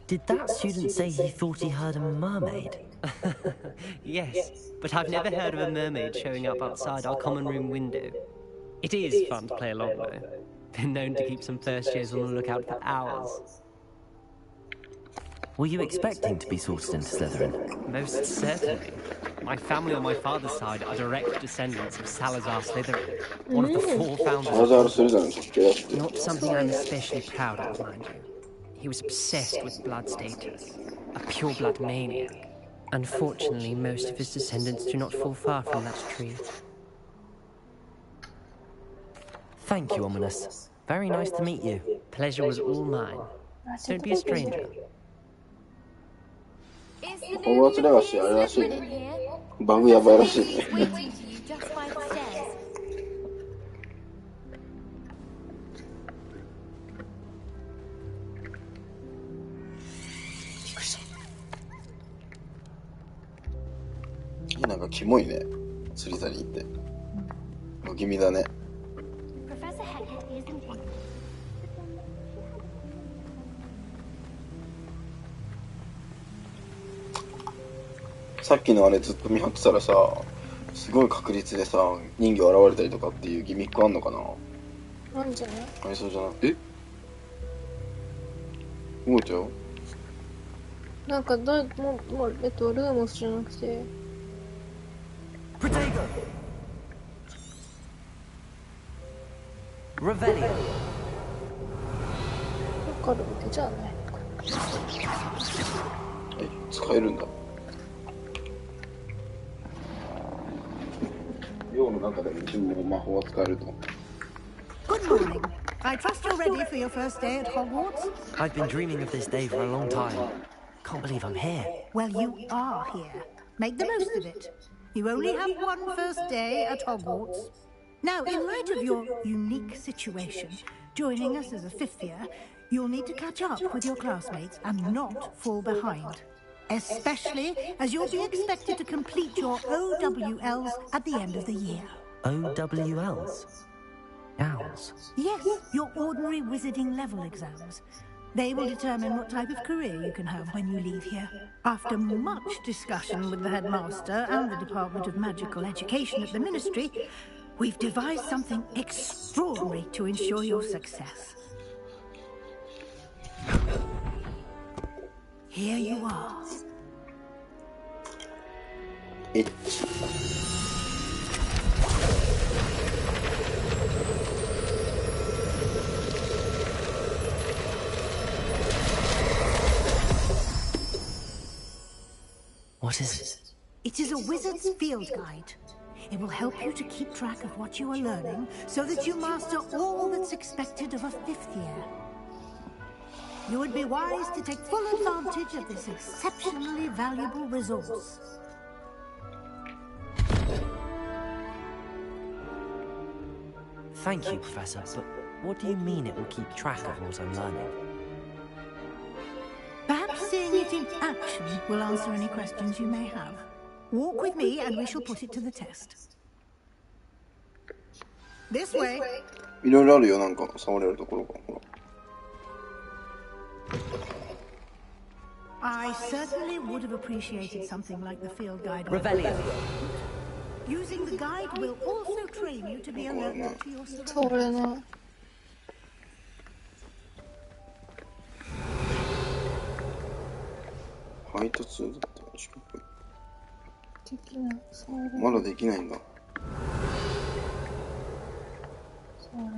Did that student say he thought he heard a mermaid? Yes, but I've never heard of a mermaid showing up outside our common room window. It is fun to play along though. Been known to keep some first years on the lookout for hours. Were you expecting to be sorted into Slytherin? Most certainly. My family on my father's side are direct descendants of Salazar Slytherin, one of the 4 founders. Not something I'm especially proud of, mind you. He was obsessed with blood status, a pure-blood maniac. Unfortunately, most of his descendants do not fall far from that tree. Thank you, Ominous. Very nice to meet you. Pleasure was all mine. Don't be a stranger. ホグワーツレガシーあれらしいね。バグやばいらしいね。なんかキモいね。スリザリンって。不気味だね。さっきのあれずっと見張ってたらさ、すごい確率でさ、人魚現れたりとかっていうギミックあんのかな。なんじゃない？ありそうじゃない？え？動いちゃう？なんかルーモスじゃなくて。Protego! Revelio! わかるわけじゃない。使えるんだ。寮の中でも一応魔法は使えると。Good morning. I trust you're ready for your first day at Hogwarts? I've been dreaming of this day for a long time. Can't believe I'm here. Well, you are here. Make the most of it. You only have one first day at Hogwarts. Now, in light of your unique situation, joining us as a 5th year, you'll need to catch up with your classmates and not fall behind. Especially as you'll be expected to complete your OWLs at the end of the year. OWLs? Owls? Yes, your ordinary wizarding level exams. They will determine what type of career you can have when you leave here. After much discussion with the headmaster and the Department of Magical Education at the Ministry, we've devised something extraordinary carefully to ensure your success. Here you are. What is it? It is a wizard's field guide. It will help you to keep track of what you are learning so that you master all that's expected of a 5th year. You would be wise to take full advantage of this exceptionally valuable resource. Thank you, Professor, but what do you mean it will keep track of what I'm learning? Perhaps seeing it in action will answer any questions you may have. Walk with me and we shall put it to the test. This way. いろいろあるよ、なんか触れるところが。ほら。I certainly would have appreciated something like the field guide. Revelio. Using the guide will also train you to be alert to your surroundings. そう俺の配達だったら近く。できない。まだできないんだ。そうね。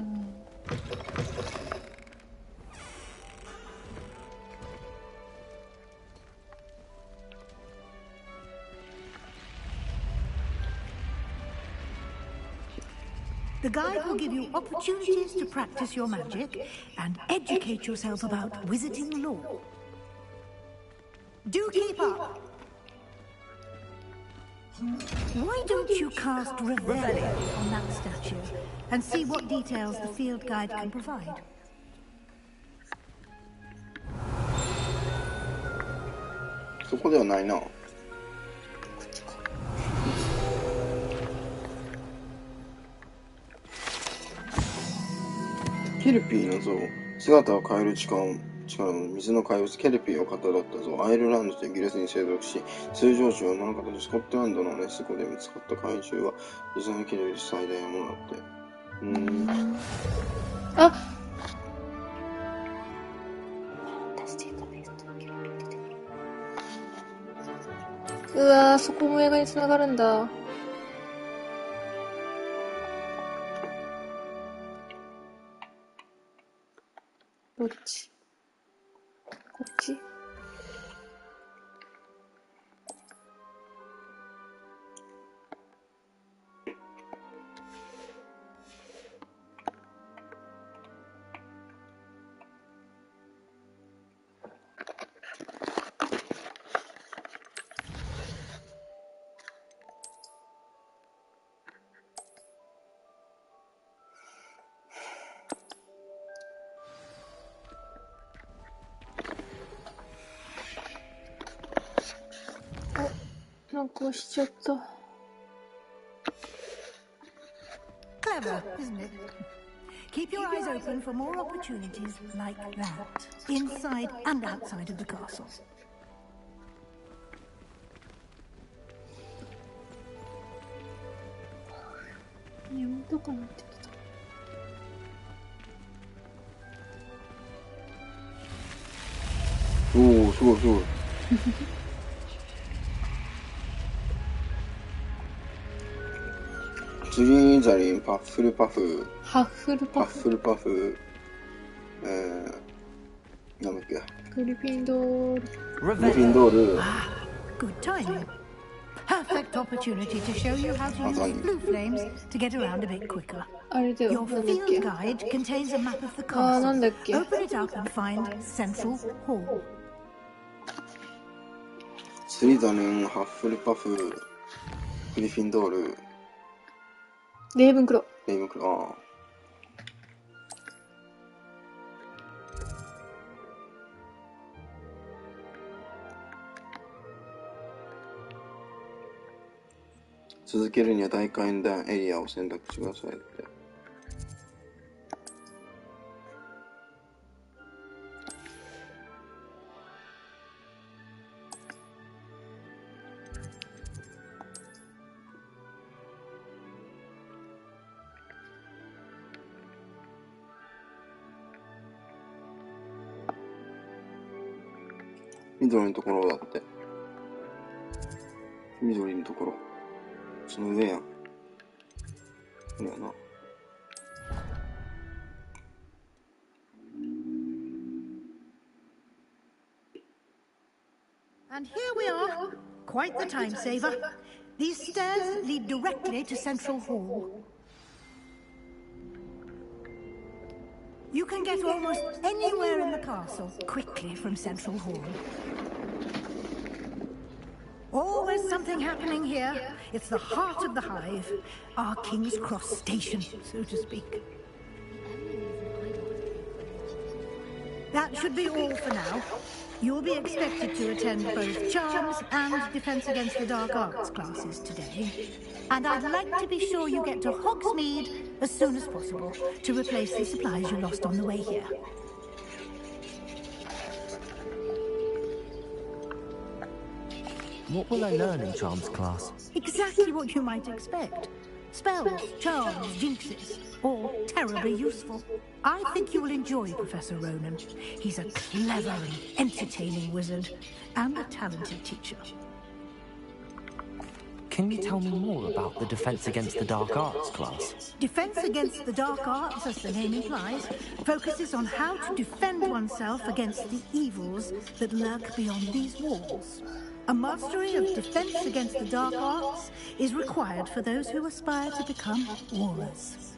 The guide will give you opportunities to practice your magic and educate yourself about wizarding lore. Do keep up! Why don't you cast Revelio on that statue and see what details the field guide can provide? そこではないな。ケルピーの像、姿を変える力の水の怪物ケルピーをかたどった像、アイルランドとイギリスに生息し、通常値はなかったスコットランドのネス湖で見つかった怪獣は、実際にケルピー最大のものだって。あうわー、そこも映画に繋がるんだ。どっち？こっち？なんか押しちゃった。Clever, isn't it? Keep your eyes open for more opportunities like that, inside and outside of the castle. 眠とかなってきた。おお、すごいすごい。ツリーザリン、パッフルパフ、ハッフルパフ、なんだっけ、グリフィンドール。グリフィンドール。Good timing. Perfect opportunity to show you how to use blue flames to get around a bit quicker. あれだよ。 Your field guide contains a map of the あー、なん castle. だっけ。 Open it up and find Central Hall. ツリーザリン、ハッフルパフ、グリフィンドール。レイブンクロー。レイブンクロー、ああ。続けるには大階段エリアを選択してくださいって。緑のところだって。緑のところ。その上やん。これやな。And here we are. Quite the time saver. These stairs lead directly to Central Hall. You can get almost anywhere in the castle quickly from Central Hall. Always something happening here. It's the heart of the hive. Our King's Cross station, so to speak. That should be all for now. You'll be expected to attend both Charms and Defense Against the Dark Arts classes today. And I'd like to be sure you get to Hogsmeade as soon as possible to replace the supplies you lost on the way here. What will I learn in Charms class? Exactly what you might expect. Spells, charms, jinxes, all terribly useful. I think you will enjoy Professor Ronan. He's a clever and entertaining wizard, and a talented teacher. Can you tell me more about the Defense Against the Dark Arts class? Defense Against the Dark Arts, as the name implies, focuses on how to defend oneself against the evils that lurk beyond these walls. A mastery of Defense Against the Dark Arts is required for those who aspire to become Aurors.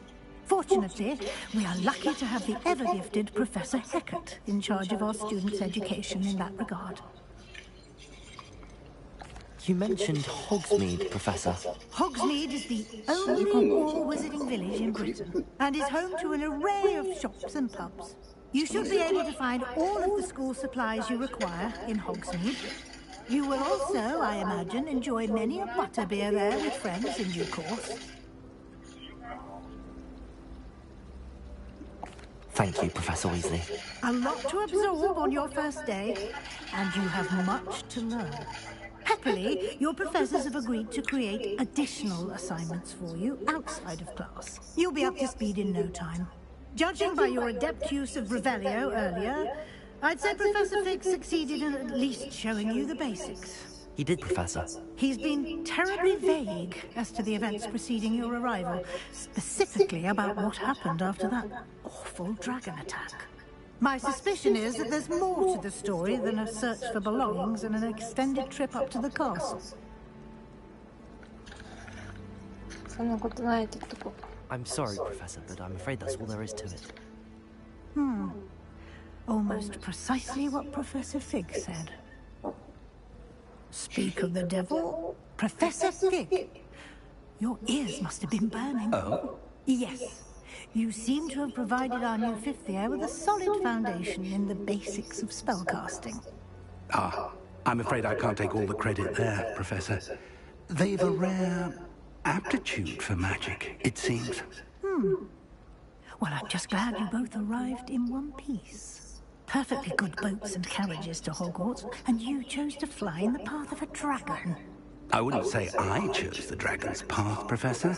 Fortunately, we are lucky to have the ever-gifted Professor Hecat in charge of our students' education in that regard. You mentioned Hogsmeade, Professor. Hogsmeade is the only war-wizarding village in Britain, and is home to an array of shops and pubs. You should be able to find all of the school supplies you require in Hogsmeade. You will also, I imagine, enjoy many a butterbeer there with friends in due course. Thank you, Professor Weasley. A lot to absorb on your first day, and you have much to learn. Happily, your professors have agreed to create additional assignments for you outside of class. You'll be up to speed in no time. Judging by your adept use of Revelio earlier, I'd say Professor Fig succeeded in at least showing you the basics. He did, Professor. He's been terribly vague as to the events preceding your arrival, specifically about what happened after that awful dragon attack. My suspicion is that there's more to the story than a search for belongings and an extended trip up to the castle. I'm sorry, Professor, but I'm afraid that's all there is to it. Almost precisely what Professor Fig said. Speak of the devil, Professor Fig. Your ears must have been burning. Oh? Yes. You seem to have provided our new fifth year with a solid foundation in the basics of spellcasting. Ah, I'm afraid I can't take all the credit there, Professor. They've a rare aptitude for magic, it seems. Well, I'm just glad you both arrived in one piece. Perfectly good boats and carriages to Hogwarts, and you chose to fly in the path of a dragon. I wouldn't say I chose the dragon's path, Professor.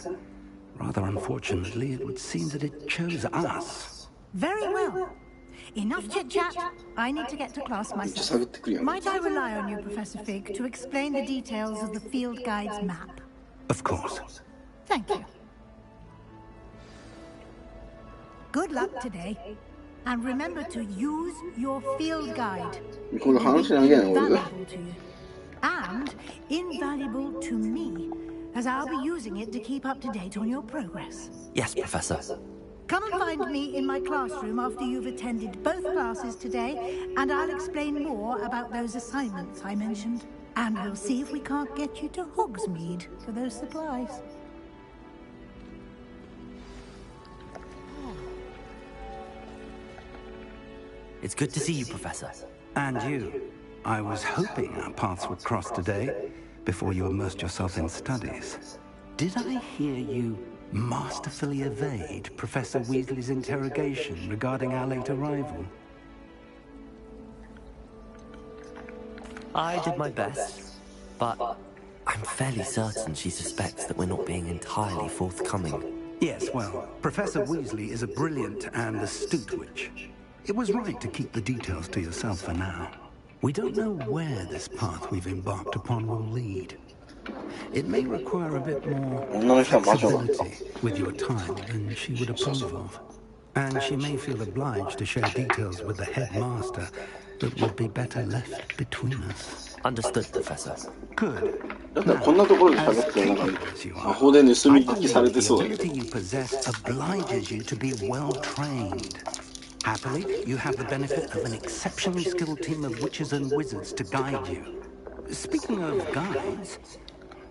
Rather unfortunately, it would seem that it chose us. Very well. Enough chit-chat. I need to get to class myself. Might I rely on you, Professor Fig, to explain the details of the field guide's map? Of course. Thank you. Good luck today. And remember to use your field guide. It will be invaluable to you. And invaluable to me, as I'll be using it to keep up to date on your progress. Yes, Professor. Come and find me in my classroom after you've attended both classes today, and I'll explain more about those assignments I mentioned. And we'll see if we can't get you to Hogsmeade for those supplies. It's good to see you, Professor. And you. I was hoping our paths would cross today, before you immersed yourself in studies. Did I hear you masterfully evade Professor Weasley's interrogation regarding our late arrival? I did my best, but I'm fairly certain she suspects that we're not being entirely forthcoming. Yes, well, Professor Weasley is a brilliant and astute witch. It was right to keep the details to yourself for now. We don't know where this path we've embarked upon will lead. It may require a bit more flexibility with your time than she would approve of. And she may feel obliged to share details with the headmaster that would be better left between us. Understood, Professor. Good. だったらこんなところで喋ってなんか魔法で盗み聞きされてそうだけど。 The ability you possess obliges you to be well trained. Happily, you have the benefit of an exceptionally skilled team of witches and wizards to guide you. Speaking of guides,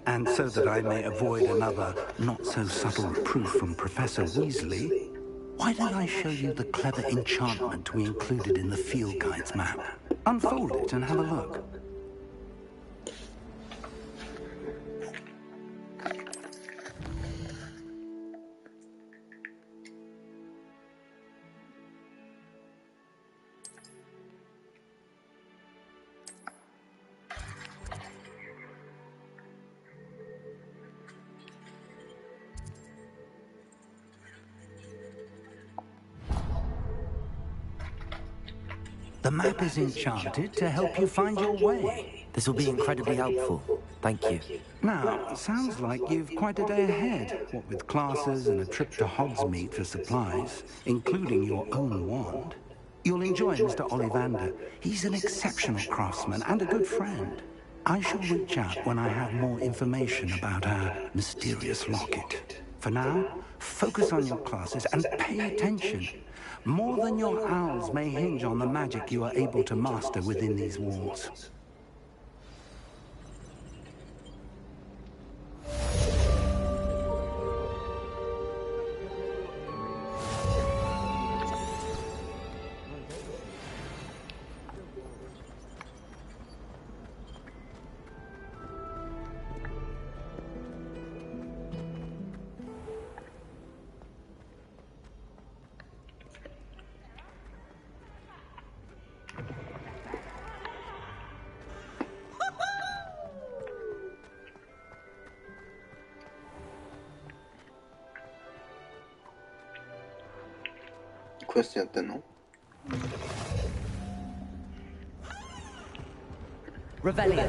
and so that I may avoid another not-so-subtle reproof from Professor Weasley, why don't I show you the clever enchantment we included in the field guide's map? Unfold it and have a look. The map is enchanted to help you find your way. This will be incredibly helpful. Thank you. Now, sounds like you've quite a day ahead, what with classes and a trip to Hogsmeade for supplies, including your own wand. You'll enjoy Mr. Ollivander. He's an exceptional craftsman and a good friend. I shall reach out when I have more information about our mysterious locket. For now, focus on your classes and pay attention. More than your owls may hinge on the magic you are able to master within these walls. Quest やってんの? Revelio.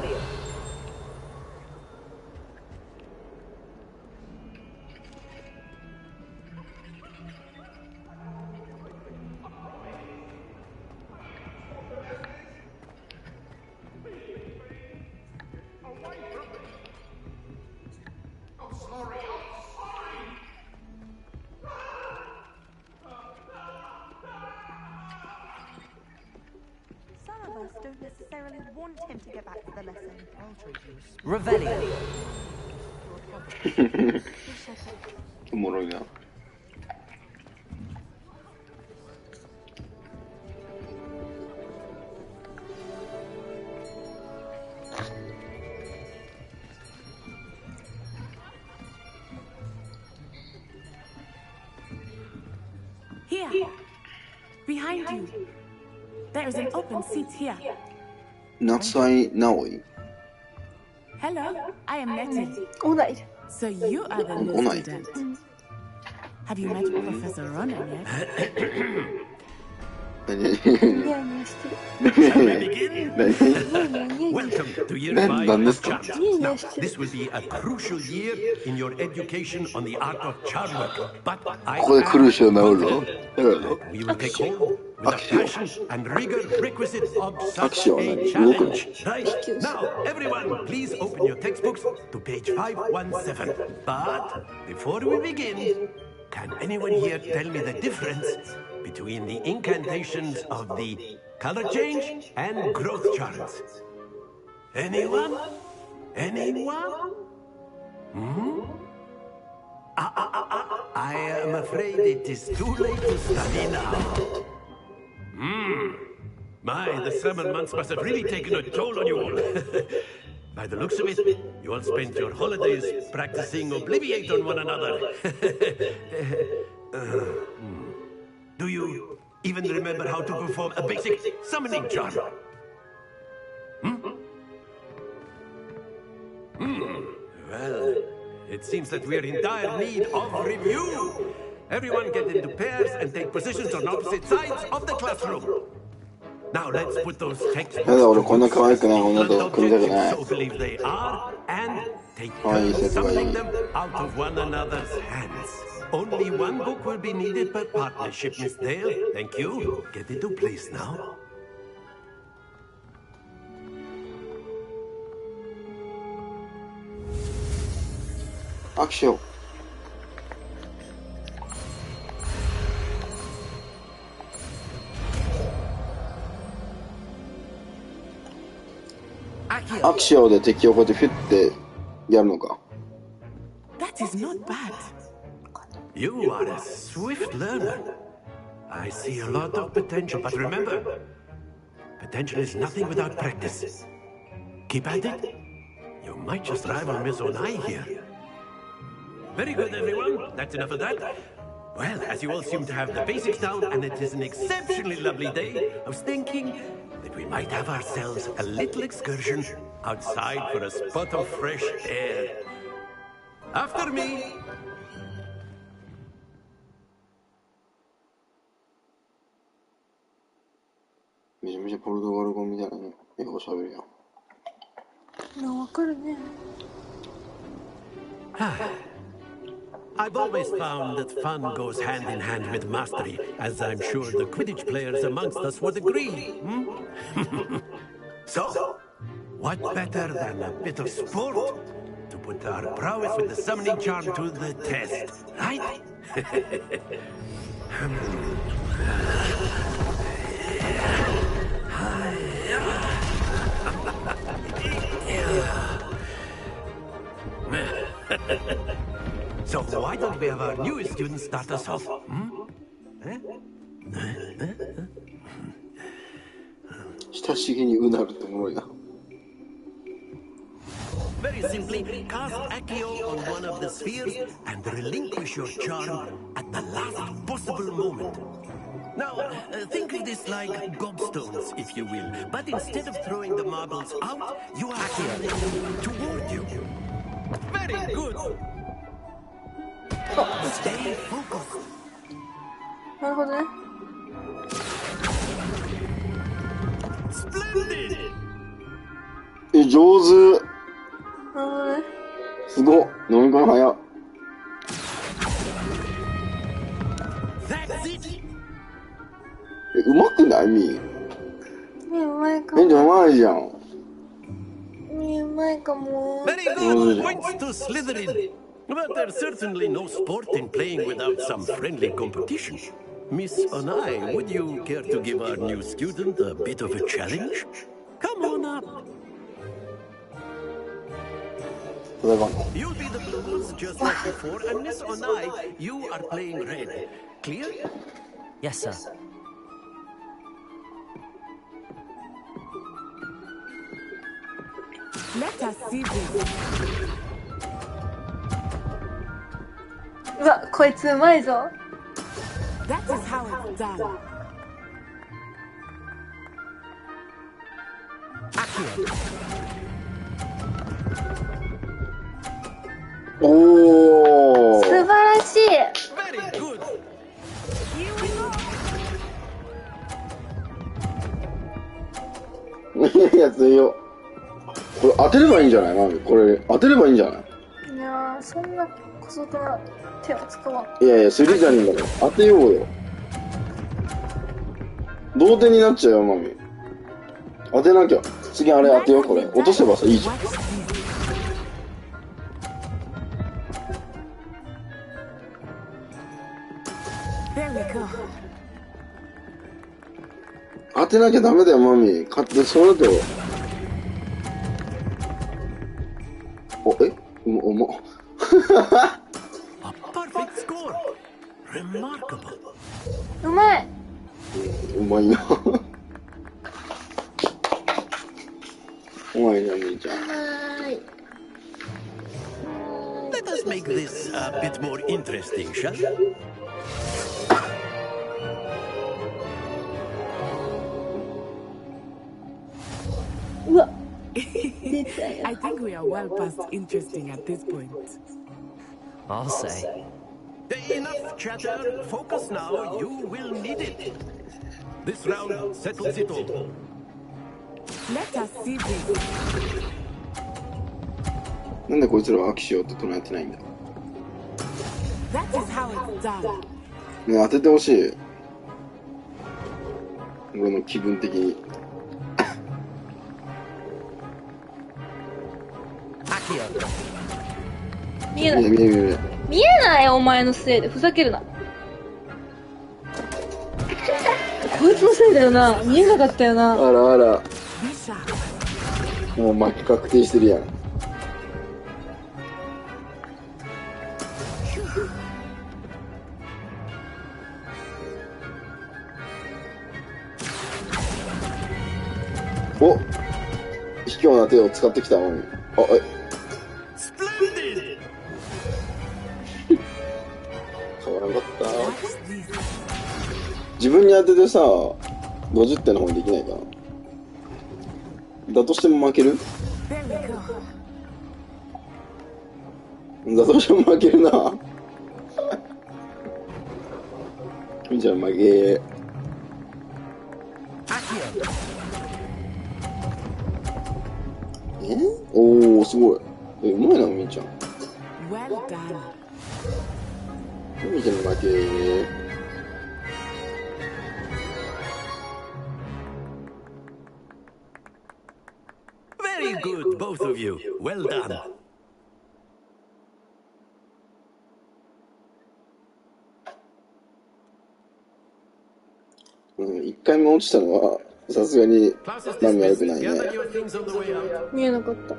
Don't necessarily want him to get back to the lesson. Revelio. おもろいな。Here, behind you. There is an open seat here. Natsai Naoi. Hello, I am Nettie. Alright. So you are the new student. Have you met Professor Ronan yet? Shall we begin? Welcome to year 5 of charms. Now, this will be a crucial year in your education on the art of charm work. But I am confident we will take hold with the passion and rigor requisite of such a challenge. Right? Now, everyone, please open your textbooks to page 517. But before we begin, can anyone here tell me the difference between the incantations of the color change and growth charms? Anyone? Anyone? Hmm? I am afraid it is too late to study now. My, the summer months must have really taken a toll on you all. By the looks of it, you all spent your holidays practicing Obliviate on one another. Do you even remember how to perform a basic summoning charm? Well, it seems that we're in dire need of review. Everyone get into pairs and take positions on opposite sides of the classroom. Now let's put those textbooks やだ、俺こんな可愛くない女と組みたくない。 so believe they are and take 可愛い turns 説がいい。 summoning them out of one another's hands. Only one book will be needed per partnership, Miss Dale. Thank you. Get into place now. 握手を。握手をで敵をこうやってフィッてやるのか。 That is not bad. You are a swift learner. I see a lot of potential, but remember, potential is nothing without practice. Keep at it. You might just rival Miss Onai here. Very good, everyone. That's enough of that. Well, as you all seem to have the basics down, and it is an exceptionally lovely day, I was thinking that we might have ourselves a little excursion outside for a spot of fresh air. After me. めちゃめちゃポルトガル語みたいな英語喋るやん。わかるね。I've always found that fun goes hand in hand with mastery, as I'm sure the Quidditch players amongst us would agree. So, what better than a bit of sport to put our prowess with the summoning charm to the test, right? So why don't we have our newest student start us off? Eh? 親しげにうなるっておもろいな。 Very simply, cast Accio on one of the spheres and relinquish your charm at the last possible moment. Now, think of this like gobstones, if you will. But instead of throwing the marbles out, you are throwing them toward you. Very good. Stay focused. なるほどね。 Splendid. え、上手。なるほどね。すごっ。飲み込み早っ。 That's it. え、うまくないみー？ねうまいかえ、うも。まいじゃん。ねうまいかも。 Very good. Points to Slytherin. But there's certainly no sport in playing without some friendly competition. Miss Onai, would you care to give our new student a bit of a challenge? Come on up. You'll be the blues just like before, and Miss Onai, you are playing red. Clear? Yes, sir. Let us see this. うわ、こいつうまいぞ。 That is how it's done. Oh. 素晴らしい。 Very good. いや、強い。これ当てればいいんじゃない？マミ、これ当てればいいんじゃない？いやー、そんな姑息な手は使わん。いやいや、スリザリンだから当てようよ。同点になっちゃうよ、マミ。当てなきゃ。次あれ当てよう、これ。落とせばさ、いいじゃん。当てなきゃダメだよ、マミ。勝って、それだと。おま。A perfect score. Remarkable. うまい。うまいな。うまいな、兄ちゃん。 Let us make this a bit more interesting, shall we? I think we are well past interesting at this point. I'll say. Enough chatter. Focus now. You will need it. This round settles it all. Let us see this. なんでこいつらは握手をって唱えてないんだ。 That is how it's done. ね、当ててほしい。俺の気分的に。見えない。見えないお前のせいで。ふざけるな。こいつのせいだよな。見えなかったよな。あらあら。もう負け確定してるやん。お、卑怯な手を使ってきたのに。あ、変わらなかった。自分に当ててさ、50点の方にできないかな。だとしても負ける？だとしても負けるな。じゃあ負け。おー、すごい。うまいな、みーちゃん。みーちゃんの負け。Very good, both of you. Well done. 一回も落ちたのはさすがに何が良くないね。見えなかった。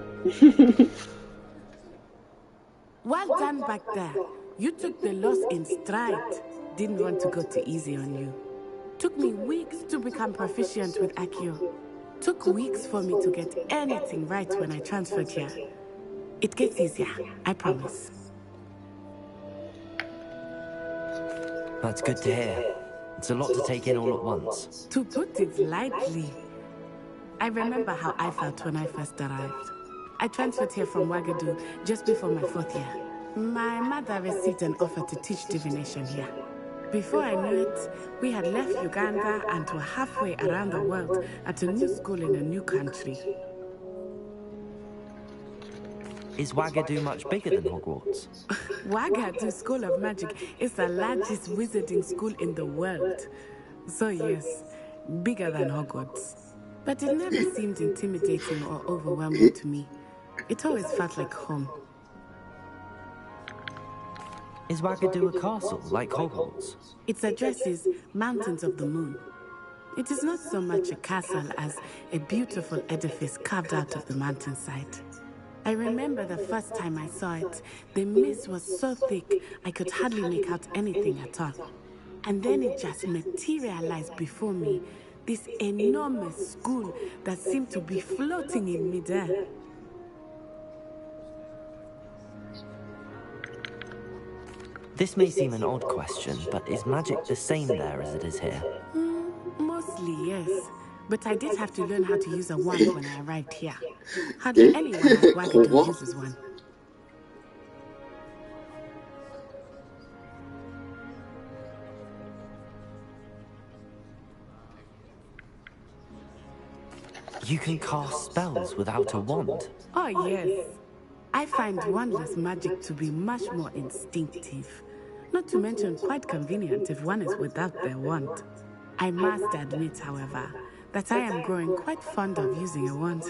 Well done back there. You took the loss in stride. Didn't want to go too easy on you. Took me weeks to become proficient with Accio. Took weeks for me to get anything right when I transferred here. It gets easier, I promise. That's good to hear. It's a lot to take in all at once. To put it lightly, I remember how I felt when I first arrived. I transferred here from Wagadu just before my 4th year. My mother received an offer to teach divination here. Before I knew it, we had left Uganda and were halfway around the world at a new school in a new country. Is Wagadu much bigger than Hogwarts? Wagadu School of Magic is the largest wizarding school in the world. So yes, bigger than Hogwarts. But it never seemed intimidating or overwhelming to me. It always felt like home. Is Wagadu a castle, like Hogwarts? Its address is Mountains of the Moon. It is not so much a castle as a beautiful edifice carved out of the mountainside. I remember the first time I saw it, the mist was so thick I could hardly make out anything at all. And then it just materialized before me, this enormous school that seemed to be floating in midair. This may seem an odd question, but is magic the same there as it is here? Mostly, yes. But I did have to learn how to use a wand when I arrived here. Hardly anyone at Wagadu uses one. You can cast spells without a wand? Oh, yes. I find wandless magic to be much more instinctive. Not to mention quite convenient if one is without their wand. I must admit, however, that I am growing quite fond of using a wand.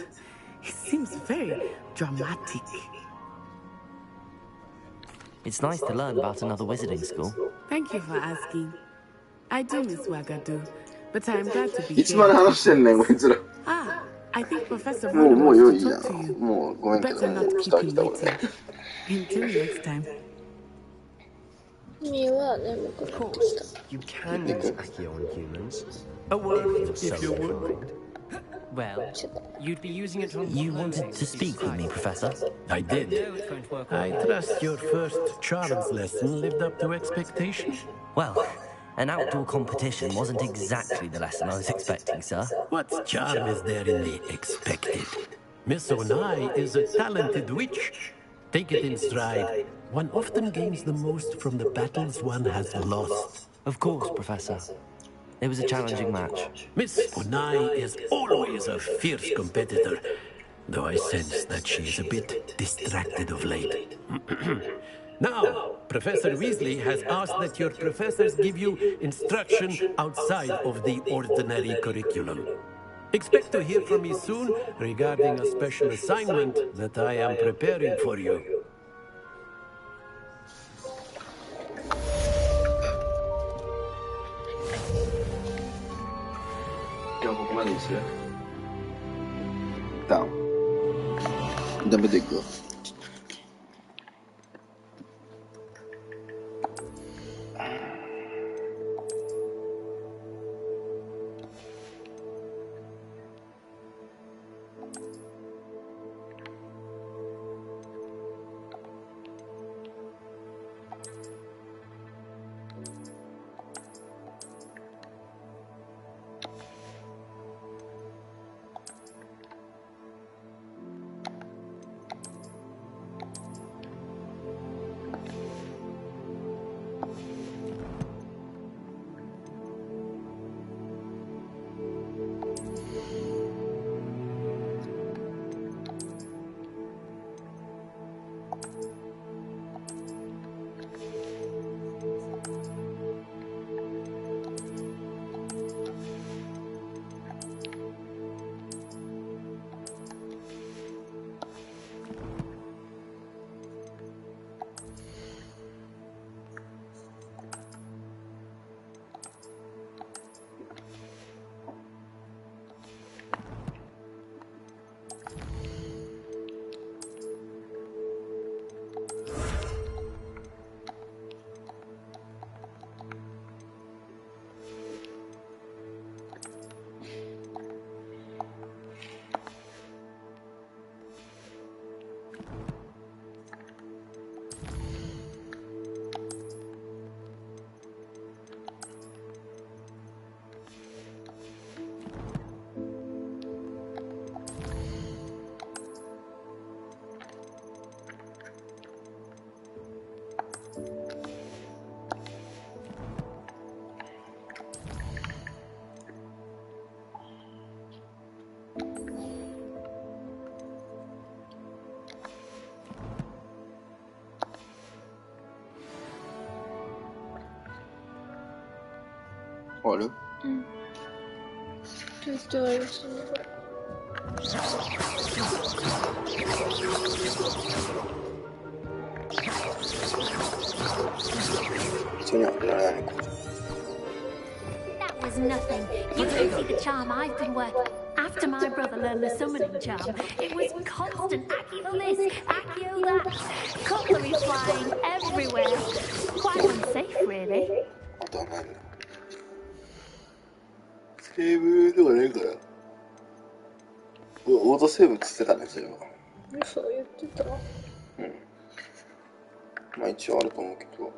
It seems very dramatic. It's nice to learn about another wizarding school. Thank you for asking. I do miss Wagadu, but I am glad to be いつまで話してんねんこいつら。 Ah, I think Professor もう Brown 良 wants い to や talk to ん。 you. もうごめんけど Better ね。 not 来た keep 来 him た俺。 waiting. Until next time. ミーは眠くなってきた。 You can use Accio on humans. A word, if you would. Well, you'd be using it on... You wanted to speak with me, Professor? I did. I trust your first charms lesson lived up to expectation. Well, an outdoor competition wasn't exactly the lesson I was expecting, sir. What charm is there in the expected? Miss Onai is a talented witch. Take it in stride. One often gains the most from the battles one has lost. Of course, Professor. It was a challenging match. Miss Onai is always a fierce competitor, though I sense that she is a bit distracted of late. Now, Professor Weasley has asked that your professors give you instruction outside of the ordinary curriculum. Expect to hear from me soon regarding a special assignment that I am preparing for you. じゃあここまでにする。ダウン。ダメでいくよ。終わる？うん。じゃあ終わりますね、これ。That was nothing. You don't see the charm I've been working. After my brother learned the summoning charm, it was constant Accio this, Accio that, cutlery flying everywhere. Quite unsafe, really. セーブではないから。オートセーブって言ってたね、それは。そう言ってた。うん。まあ一応あると思うけど。